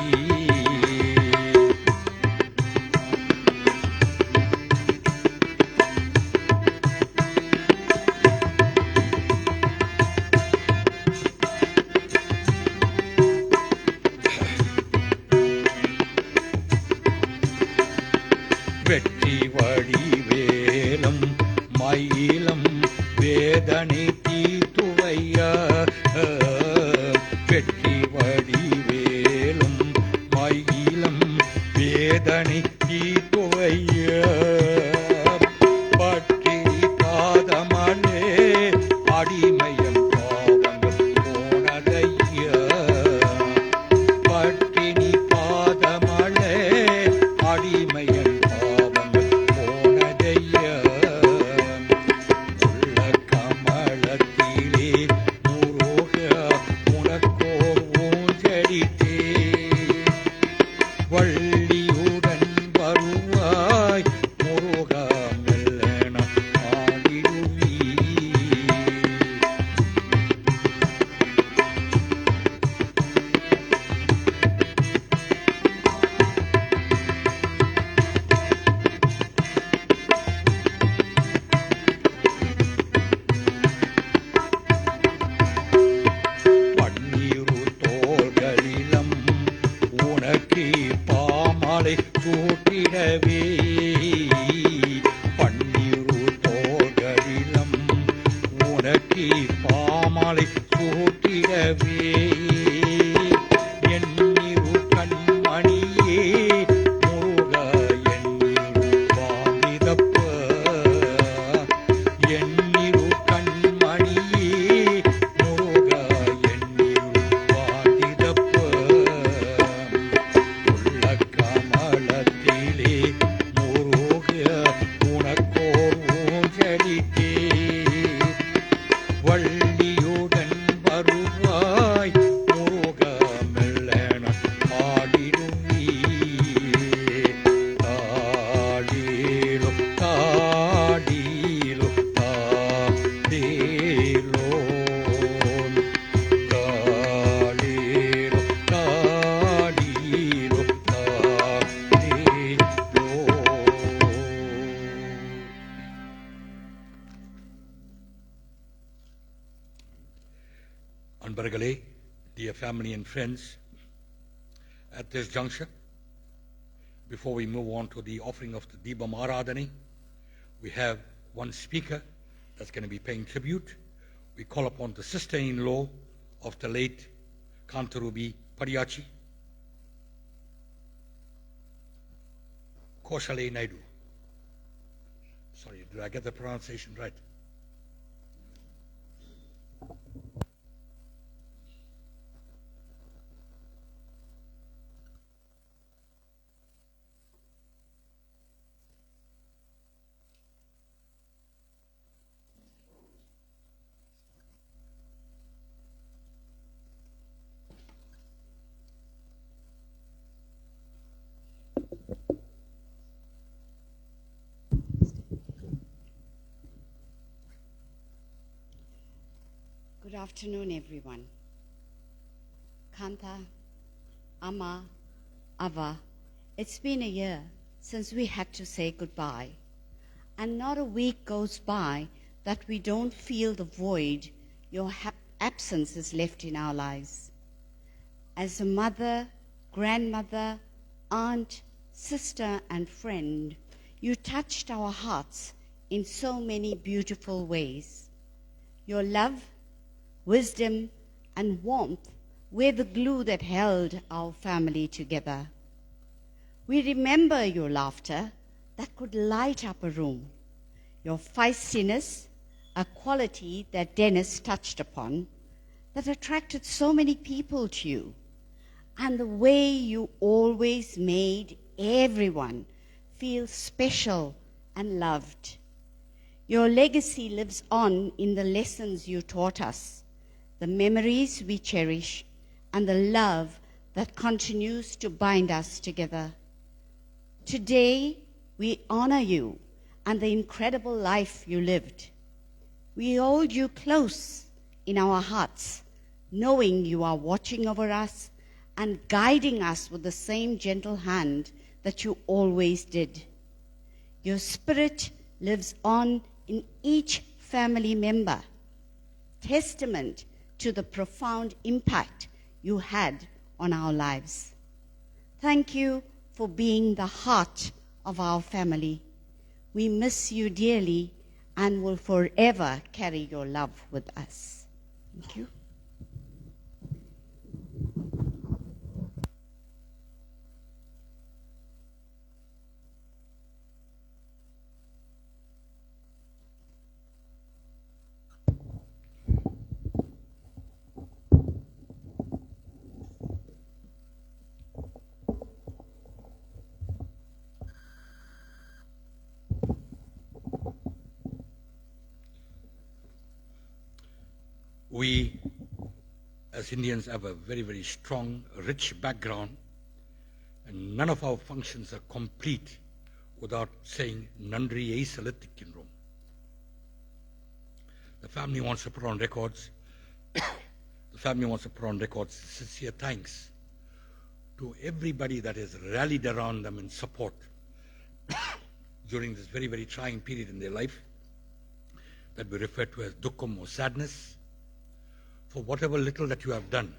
வெற்றி வடிவேலம் மயிலம் வேதனை தீர்த்துவையா. வெற்றி வடிவேலும் மயிலம் வேதனை தீர்த்துவையா. பற்றி பாதமலே அடிமையம் பாவங்கள் போனதையா. பட்டினி பாதமலே அடிமையம் பாவங்கள் போனதையா. உள்ள கமலத்திலே முருகா உனக்கோர் ஊஞ்சலிட்டே. வள்ளியுடன் வருவாய் முருகா மெல்லன ஆடிடுவீ. பன்னீரு தோள்களிலம் உனக்கு பாமாலை சூட்டிடவே. பன்னீரு தோள்களிலம் உனக்கு பாமாலை சூட்டிடவே. எண்ணிரு கண்மணியே முருகா எண்ணிரு வாமிதப்ப. எண்ணிரு கண்மணியே முருகா எண்ணிரு வாமிதப்ப. உள்ள கமலத்திலே முருகா உனக்கோர் ஊஞ்சலிட்டே. வள்ளியுடன் வருவாய் Anbaragale, dear family and friends, at this juncture, before we move on to the offering of the Deepam Aradhani, we have one speaker that's going to be paying tribute. We call upon the sister-in-law of the late Kantarubi Padiyachi, Koshale Naidu. Sorry, did I get the pronunciation right? Good afternoon, everyone. Kanta, Amma, Ava, it's been a year since we had to say goodbye. And not a week goes by that we don't feel the void your absence has left in our lives. As a mother, grandmother, aunt, sister, and friend, you touched our hearts in so many beautiful ways. Your love, wisdom, and warmth were the glue that held our family together. We remember your laughter that could light up a room, your feistiness, a quality that Dennis touched upon, that attracted so many people to you, and the way you always made everyone feel special and loved. Your legacy lives on in the lessons you taught us, the memories we cherish, and the love that continues to bind us together. Today, we honor you and the incredible life you lived. We hold you close in our hearts, knowing you are watching over us and guiding us with the same gentle hand that you always did. Your spirit lives on in each family member, testament to the profound impact you had on our lives. Thank you for being the heart of our family. We miss you dearly and will forever carry your love with us. Thank you. We, as Indians, have a very, very strong, rich background, and none of our functions are complete without saying Nandri Eisalatikkinrom. The family wants to put on records. The family wants to put on records sincere thanks to everybody that has rallied around them in support during this very, very trying period in their life that we refer to as dukkam or sadness. For whatever little that you have done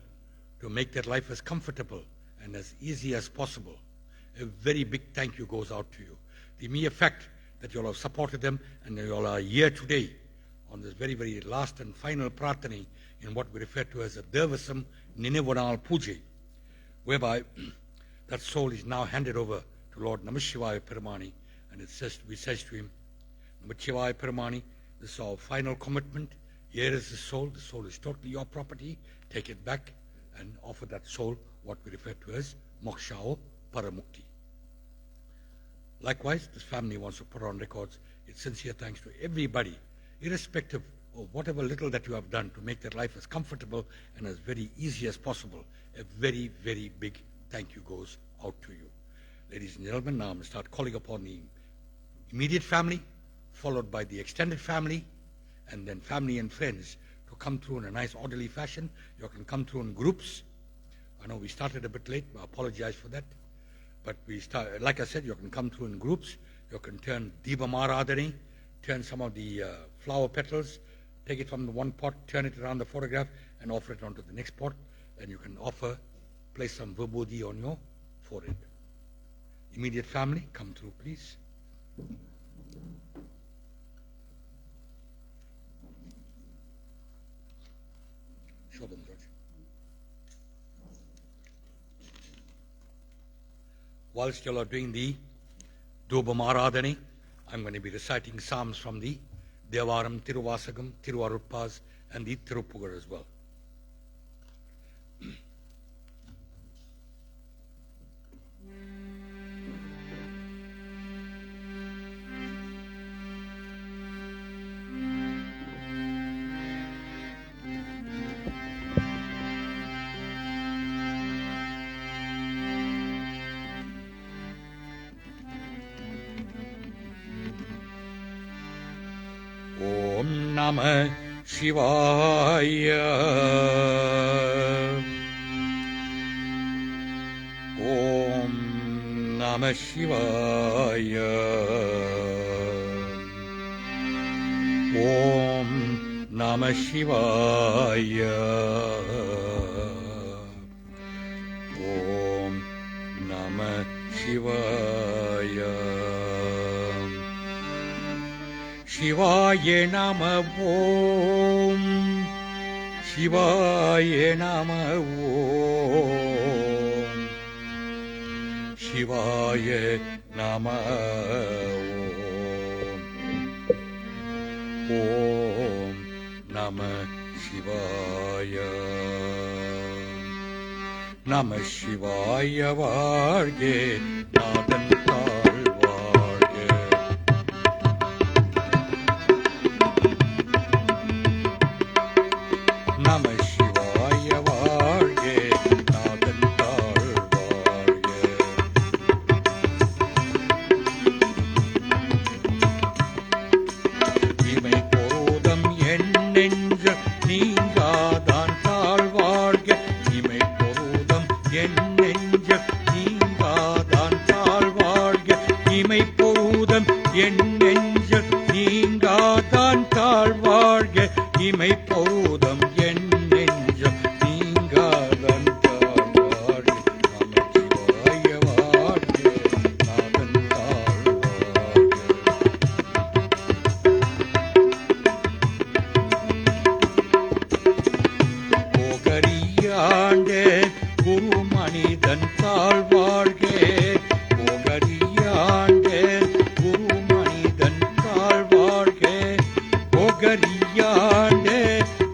to make their life as comfortable and as easy as possible, a very big thank you goes out to you. The mere fact that you all have supported them and you all are here today on this very, very last and final pratani in what we refer to as a Devasam Ninevonal Puja, whereby that soul is now handed over to Lord Namashivaya Peramani, and we says to him, Namashivaya Peramani, this is our final commitment. Here is the soul is totally your property, take it back and offer that soul what we refer to as Mokshao Paramukti. Likewise, this family wants to put on records its sincere thanks to everybody, irrespective of whatever little that you have done to make their life as comfortable and as very easy as possible. A very, very big thank you goes out to you. Ladies and gentlemen, now I'm going to start calling upon the immediate family, followed by the extended family, and then family and friends to come through in a nice orderly fashion. You can come through in groups. I know we started a bit late, I apologize for that. But like I said, you can come through in groups. You can turn Deepam Aradhani, turn some of the flower petals, take it from the one pot, turn it around the photograph, and offer it onto the next pot. And you can place some vibhuti on your forehead. Immediate family, come through, please. Show them, George. Whilst you all are doing the Dhupam Aradhane, I'm going to be reciting psalms from the Devaram, Tiruvasagam, Tiruvaruppas, and the Tirupugar as well. Om Namah Shivaya. Om Namah Shivaya. Om Namah Shivaya. Om Namah Shivaya. Shivaya Nama Om. Shivaya Nama Om. Shivaya Nama Om. Om Namah Shivaya. Namah Shivaya Varge Nadan Varge. Namah Shivaya Varge Nadan Varge. Imai போதம் என் நெஞ்ச நீங்காதான் தாழ்வாழ்க. இமை பொருதம் என் நெஞ்ச நீங்காதான் தாழ்வாழ்க. இமை பொருதம் என் நெஞ்ச நீங்காதான் தாழ்வாழ்க. இமை பொருதம் என் நெஞ்ச நீங்காதான் தாழ்வாழ்க. நமச்சிவாய வாழ்க நாதன் தாழ்வாழ்க. போகரியாண்டே குரு மனிதன் தாழ்வாழ்கே. போகரியாண்டே குரு மனிதன் தாழ்வாழ்கே. போகரியாண்டே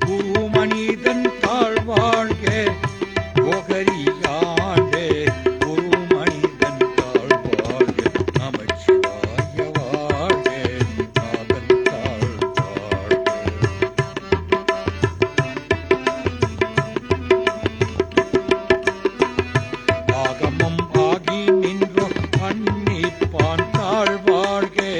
குரு மனிதன் தாழ்வாழ்கே. போகரியாண்டே குரு மனிதன் தாழ்வாழ்கே. நமச்சிவாய வாழ்கே நாதன் தாழ்வாழ்கே. ஆகமம் ஆகி நின்றோ அன்னிப்பான் தாழ்வாழ்கே.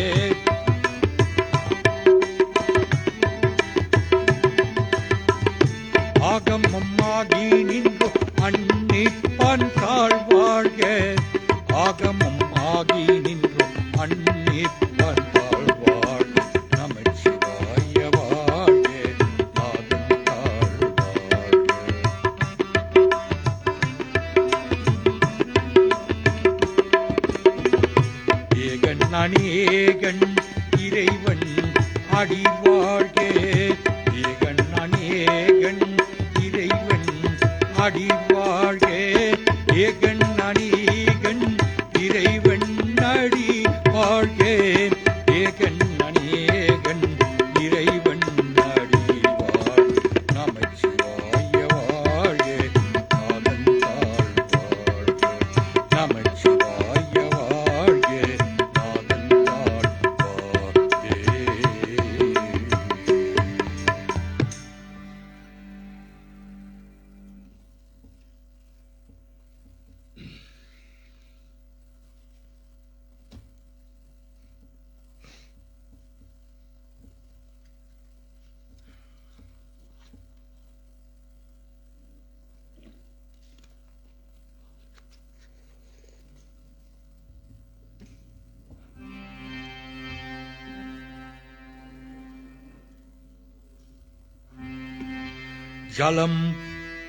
ஜலம்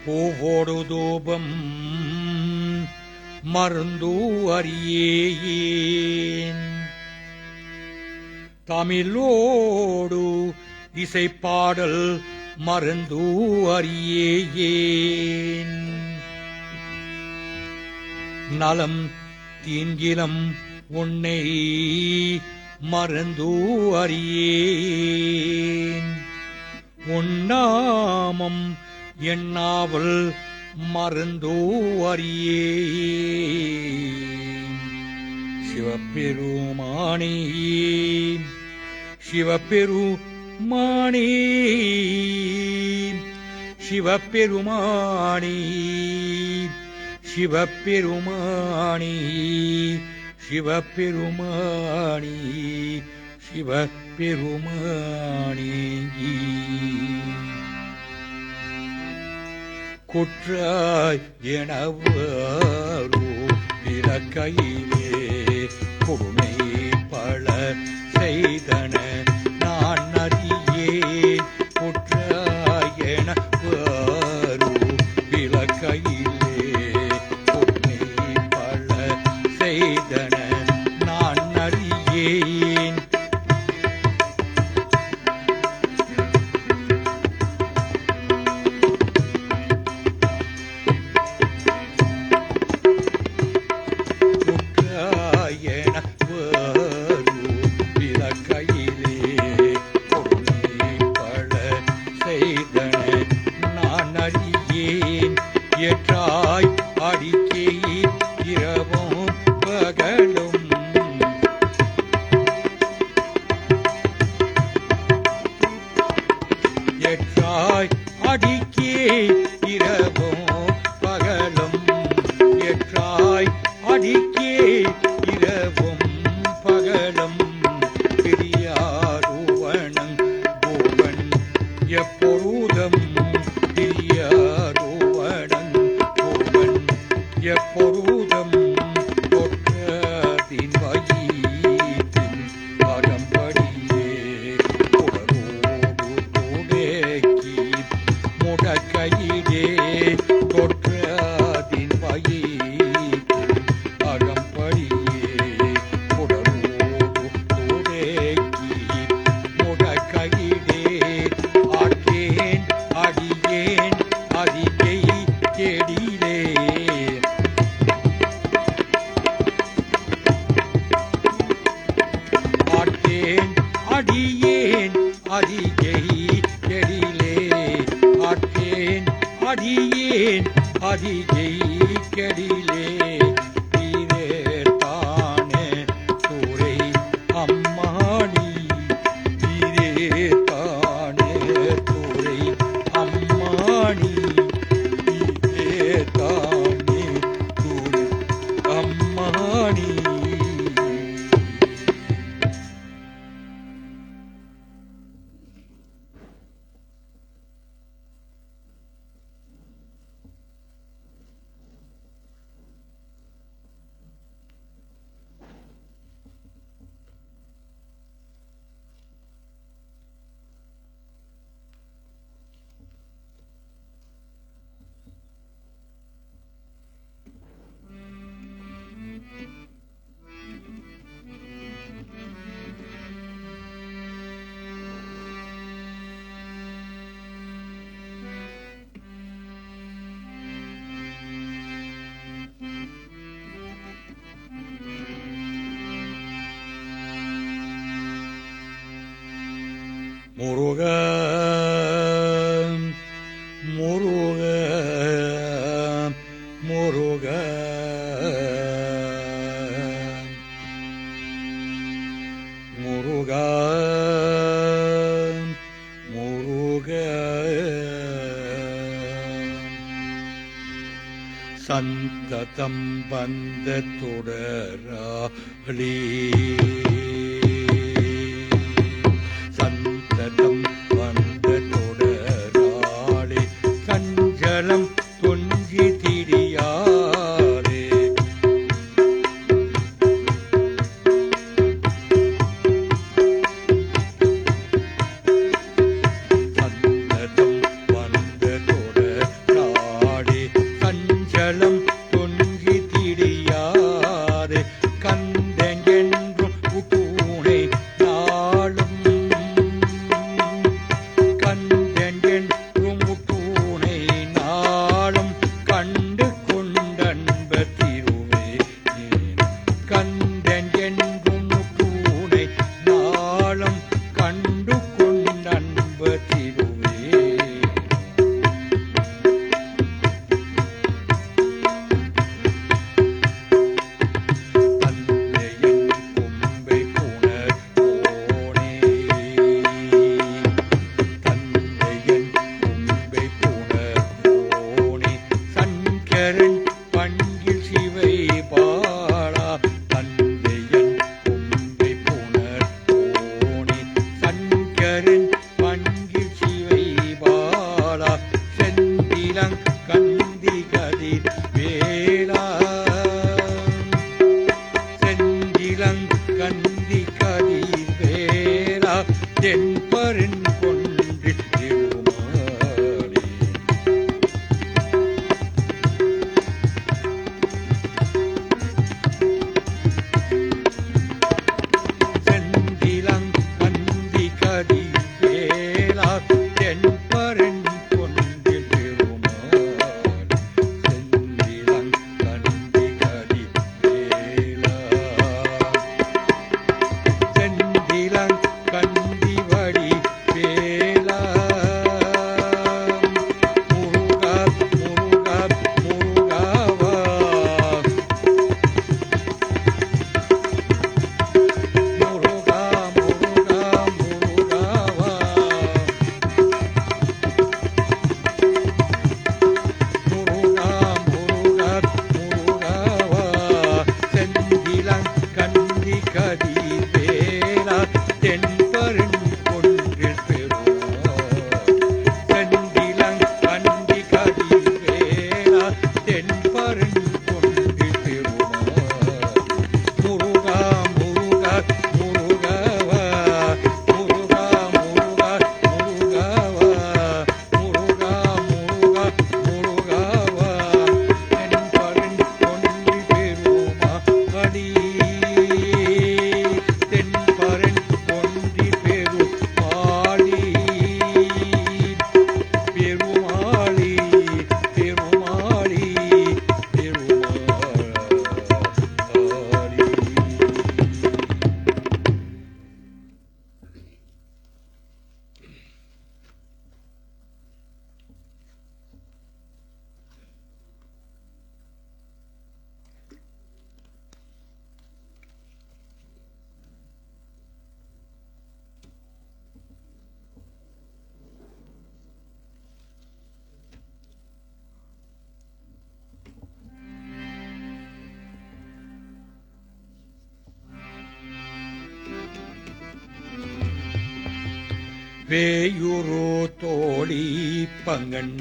பூவோடு தூபம் மருந்து அறியேன் தமிழோடு இசைப்பாடல் மருந்து அறியேன் நலம் தீங்கிலம் உன்னை மறந்து அறியேன் உன்னாமம் எண்ணாவல் மறந்து அறியேன் சிவபெருமானே சிவபெருமானே சிவபெருமானே சிவபெருமானே சிவபெருமானே சிவபெருமானே குற்றாய் எனவரோ இலக்கையிலே கொடுமை பல செய்தன நான் அறியேன் குற்றாய் எனவரோ இலக்கையிலே கொடுமை பல செய்தன நான் அறியேன் ஏற்றாய் அடிக்கை இரவும் பகலும் ஏற்றாய் அடிக்கை இரவும் பகலும் ஏற்றாய் அடிக்கை இரவும் பகலும் பெரியாருவணங் கோவன் எப்பொழுதும் எப்பொழுதும் தொற்றதின் வயிற்றின் அகம்படியே உடலோடு துடக்கி முடக்கையிலே தொற்றதின் வயிற்றின் அகம்படியே உடலோடு துடக்கி முடக்கையிலே ஆட்டேன் அடியேன் அதிகை கேடிலே அடியேன் அதிகை கெடிலே ஆட்டேன் அடியேன் அதிகை கெடிலே வீரேத்தானே துறை அம்மானி வீரேத்தானே துறை அம்மானி வீரேத்தானே துறை அம்மானி முருகா முருகா முருகா முருகா முருகா சந்ததம் வந்த தொடராளே சந்ததம் வந்த தொடராளே கஞ்சலம் தொஞ்சி திரியாரே சந்ததம் வந்த பேயுரு தோழி பங்கன்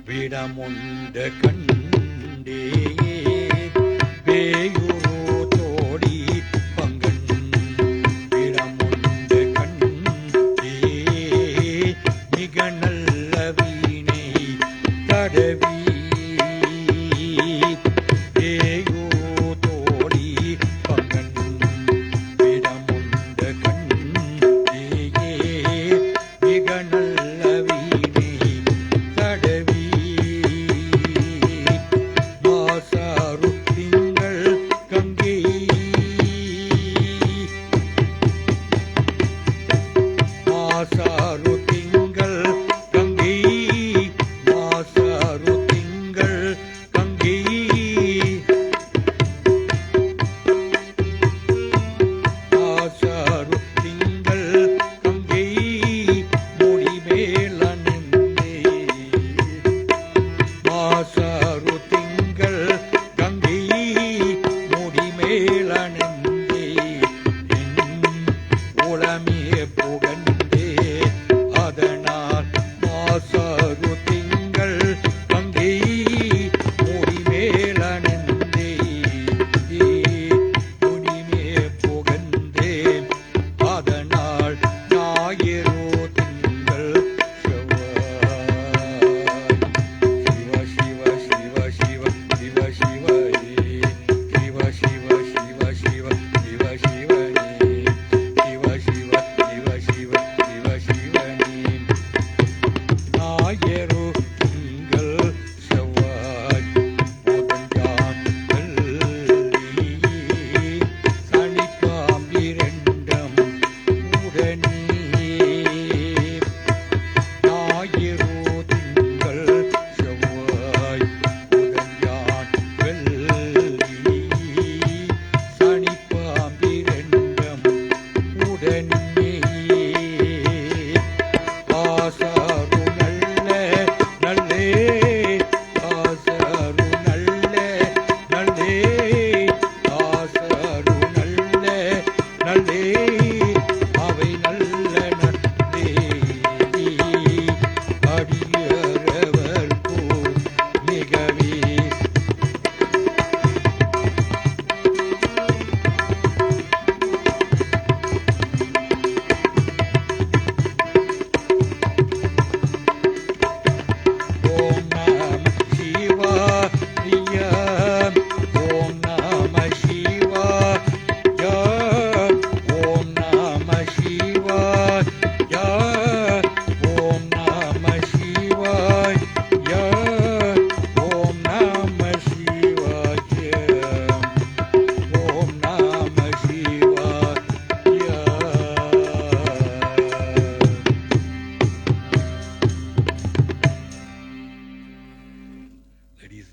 விடமுண்ட கண்டே பேயுரு தோழி பங்கன் விடமுண்ட கண்டே மிக நல்ல வீணை தடவி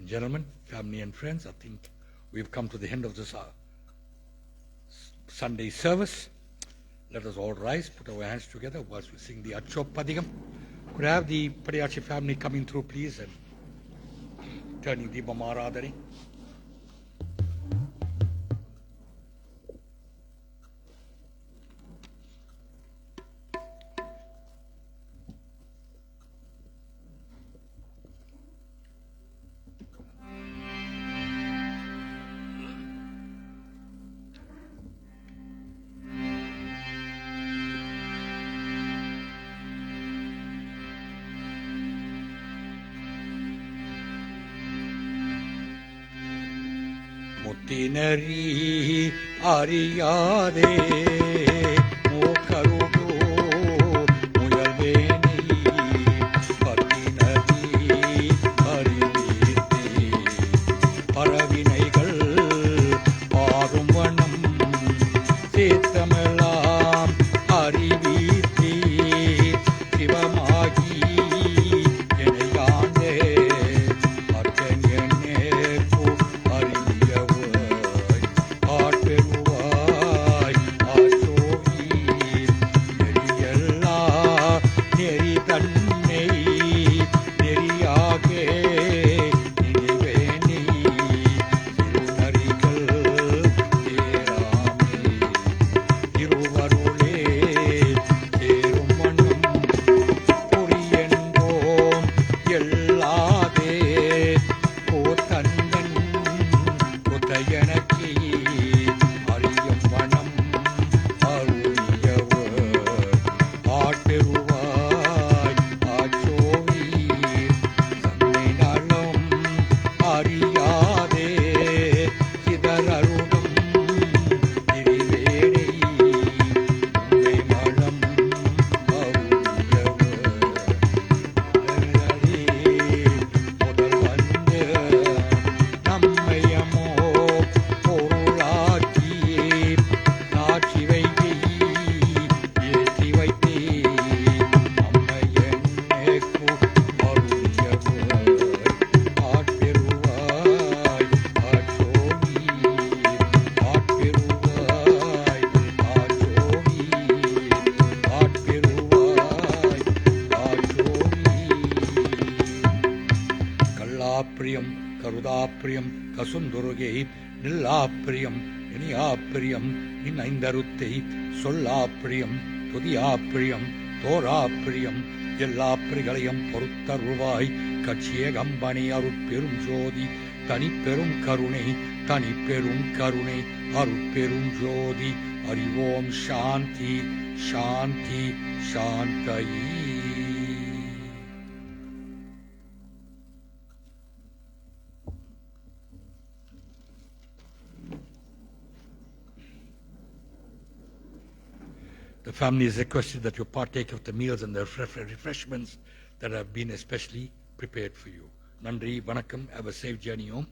Gentlemen, family and friends, I think we've come to the end of this Sunday service. Let us all rise, put our hands together whilst we sing the Achop Padigam. Could I have the Padiyachi family coming through, please, and turning the Bamaradari? முத்தினரி அறியாதே மூக்கருடோ முயல்வேனி பத்தினதி அறிவீர்த்தே பரவினைகள் பாரும் வண்ணம் சேத்தமெல்லாம் அறிவீர்த்தே சிவமாகி எனையாண்டே அர்த்தன் என்னே அறிவியவாய் ஆட்பெருவாய் ஆட்சி பிரியம் கருதா பிரியம் கசுந்துருகே நில்லா பிரியம் இனியா பிரியம் நின் ஐந்தருத்தை சொல்லா பிரியம் துதியா பிரியம் தோரா பிரியம் எல்லா பிரிகளையும் பொறுத்தருவாய் கட்சிய கம்பனி அருட்பெரும் ஜோதி தனிப்பெரும் கருணை தனிப்பெரும் கருணை அருட்பெரும் ஜோதி அறிவோம் சாந்தி சாந்தி சாந்தயி. The family is requested that you partake of the meals and the refreshments that have been especially prepared for you. Nandri, Vanakkam, have a safe journey home.